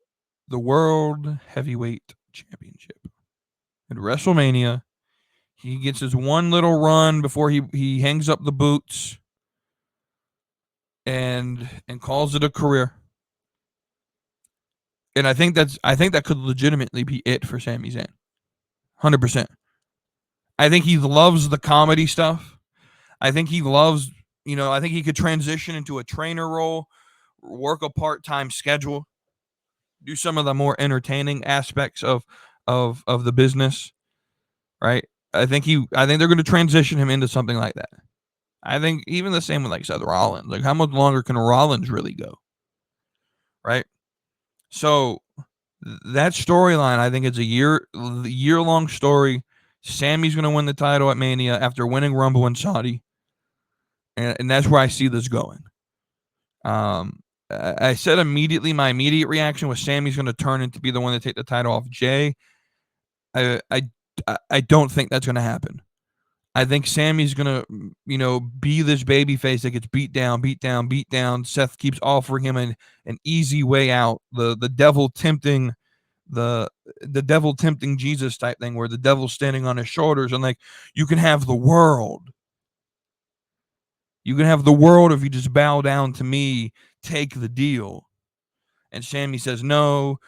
the World Heavyweight Championship. At WrestleMania, he gets his one little run before he hangs up the boots and calls it a career. And I think that could legitimately be it for Sami Zayn. 100%. I think he loves the comedy stuff. I think he loves, I think he could transition into a trainer role, work a part-time schedule, do some of the more entertaining aspects of the business, right? I think they're going to transition him into something like that. I think even the same with like Seth Rollins. Like, how much longer can Rollins really go? Right? So that storyline, I think it's a year-long story. Sammy's going to win the title at Mania after winning Rumble in Saudi. And that's where I see this going. I said immediately, my immediate reaction was Sammy's going to turn into be the one to take the title off Jay. I don't think that's going to happen. I think Sammy's going to, be this babyface that gets beat down. Seth keeps offering him an easy way out. The devil tempting the devil tempting Jesus type thing where the devil's standing on his shoulders and like, you can have the world. You can have the world if you just bow down to me, take the deal. And Sami says, no.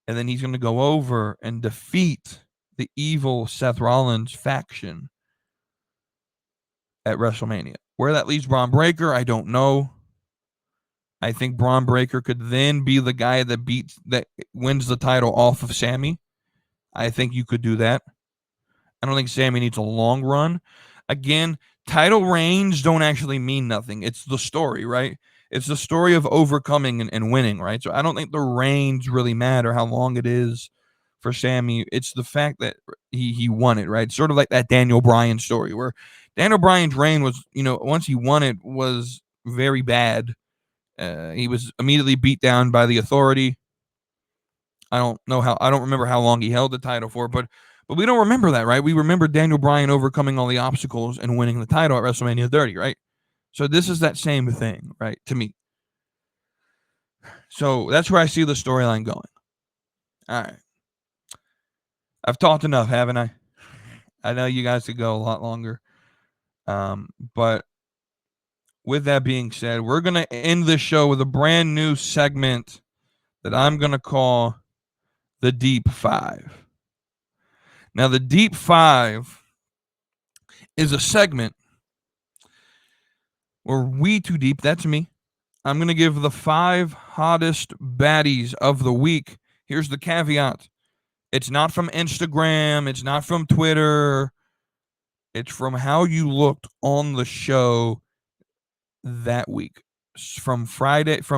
And then he's going to go over and defeat the evil Seth Rollins faction at WrestleMania. Where that leaves Braun Breaker, I don't know. I think Braun Breaker could then be the guy that wins the title off of Sami. I think you could do that. I don't think Sami needs a long run. Again, title reigns don't actually mean nothing. It's the story, right? It's the story of overcoming and winning, right? So I don't think the reigns really matter how long it is for Sami. It's the fact that he won it, right? Sort of like that Daniel Bryan story where Daniel Bryan's reign was, once he won it, was very bad. He was immediately beat down by the Authority. I don't remember how long he held the title for, but we don't remember that, right? We remember Daniel Bryan overcoming all the obstacles and winning the title at WrestleMania 30, right? So this is that same thing, right, to me. So that's where I see the storyline going. All right. I've talked enough, haven't I? I know you guys could go a lot longer. But with that being said, we're going to end this show with a brand new segment that I'm going to call the Deep Five. Now, the Deep Five is a segment where WeTooDeep, that's me, I'm going to give the 5 hottest baddies of the week. Here's the caveat. It's not from Instagram. It's not from Twitter. It's from how you looked on the show that week. From Friday to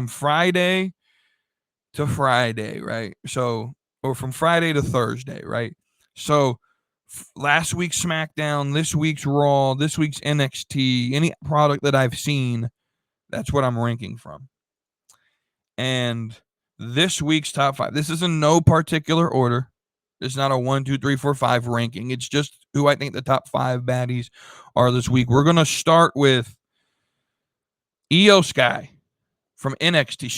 Friday, right? So, or from Friday to Thursday, right? So, last week's SmackDown, this week's Raw, this week's NXT, any product that I've seen, that's what I'm ranking from. And this week's top 5, this is in no particular order. It's not a 1, 2, 3, 4, 5 ranking. It's just who I think the top 5 baddies are this week. We're going to start with Io Sky from NXT.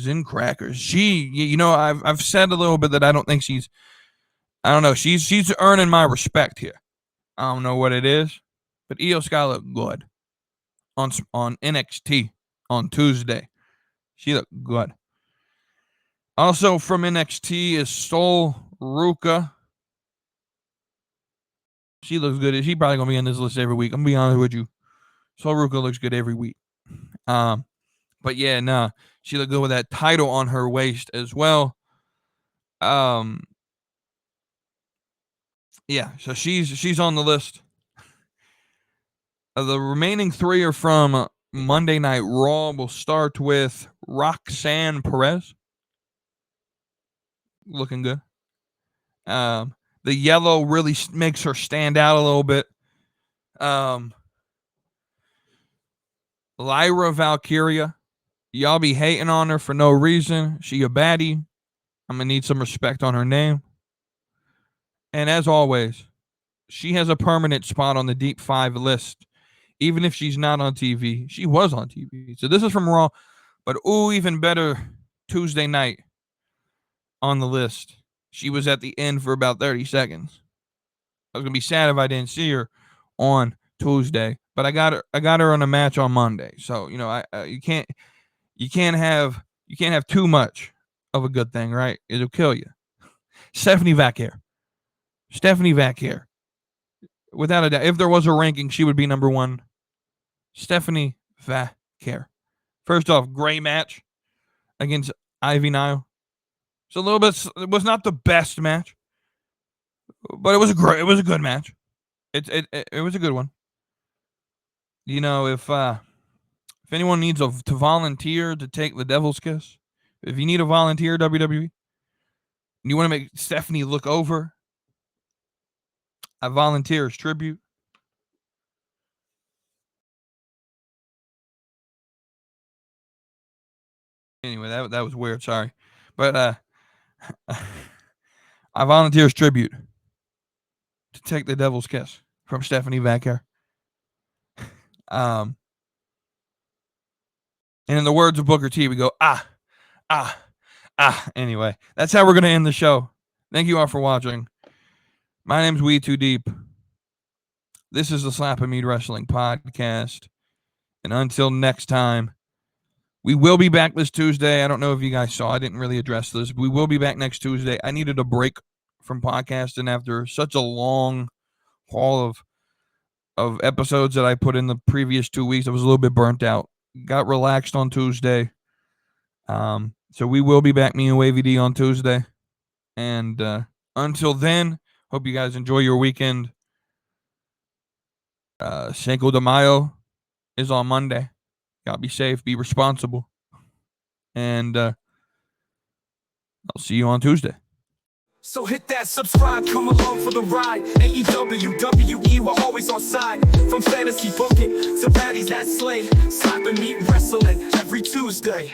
and crackers. You know, I've said a little bit that I don't think she's earning my respect here. I don't know what it is, but Io Sky looked good on NXT on Tuesday. She looked good. Also from NXT is Sol Ruka. She looks good. She probably gonna be on this list every week. I'm gonna be honest with you. Sol Ruka looks good every week. But yeah, nah, she looked good with that title on her waist as well. Yeah, so she's on the list. The remaining three are from Monday Night Raw. We'll start with Roxanne Perez. Looking good. The yellow really makes her stand out a little bit. Lyra Valkyria. Y'all be hating on her for no reason. She a baddie. I'm going to need some respect on her name. And as always, she has a permanent spot on the Deep 5 list. Even if she's not on TV. She was on TV. So this is from Raw. But even better, Tuesday night on the list. She was at the end for about 30 seconds. I was going to be sad if I didn't see her on Tuesday. But I got her on a match on Monday. So, you know, you can't have too much of a good thing, right? It'll kill you. Stephanie Vaquer. Without a doubt, if there was a ranking, she would be number one. Stephanie Vaquer. First off, great match against Ivy Nile. So a little bit. It was not the best match, but it was a good match. It was a good one. You know, if anyone needs to volunteer to take the Devil's Kiss, if you need a volunteer, WWE, and you want to make Stephanie look over, I volunteer as tribute. Anyway, that was weird. Sorry, but I volunteer as tribute to take the Devil's Kiss from Stephanie Vaquer. And in the words of Booker T, we go Anyway, that's how we're gonna end the show. Thank you all for watching. My name's WeTooDeep. This is the Slap and Mead Wrestling Podcast. And until next time, we will be back this Tuesday. I don't know if you guys saw. I didn't really address this. We will be back next Tuesday. I needed a break from podcasting after such a long haul of episodes that I put in the previous 2 weeks. I was a little bit burnt out. Got relaxed on Tuesday. So we will be back, me and Wavy D, on Tuesday. And until then, hope you guys enjoy your weekend. Cinco de Mayo is on Monday. Gotta be safe, be responsible. And I'll see you on Tuesday. So hit that subscribe, come along for the ride. AEW, WWE, we're always on side. From fantasy booking to baddies that slay. Slap and meet wrestling every Tuesday.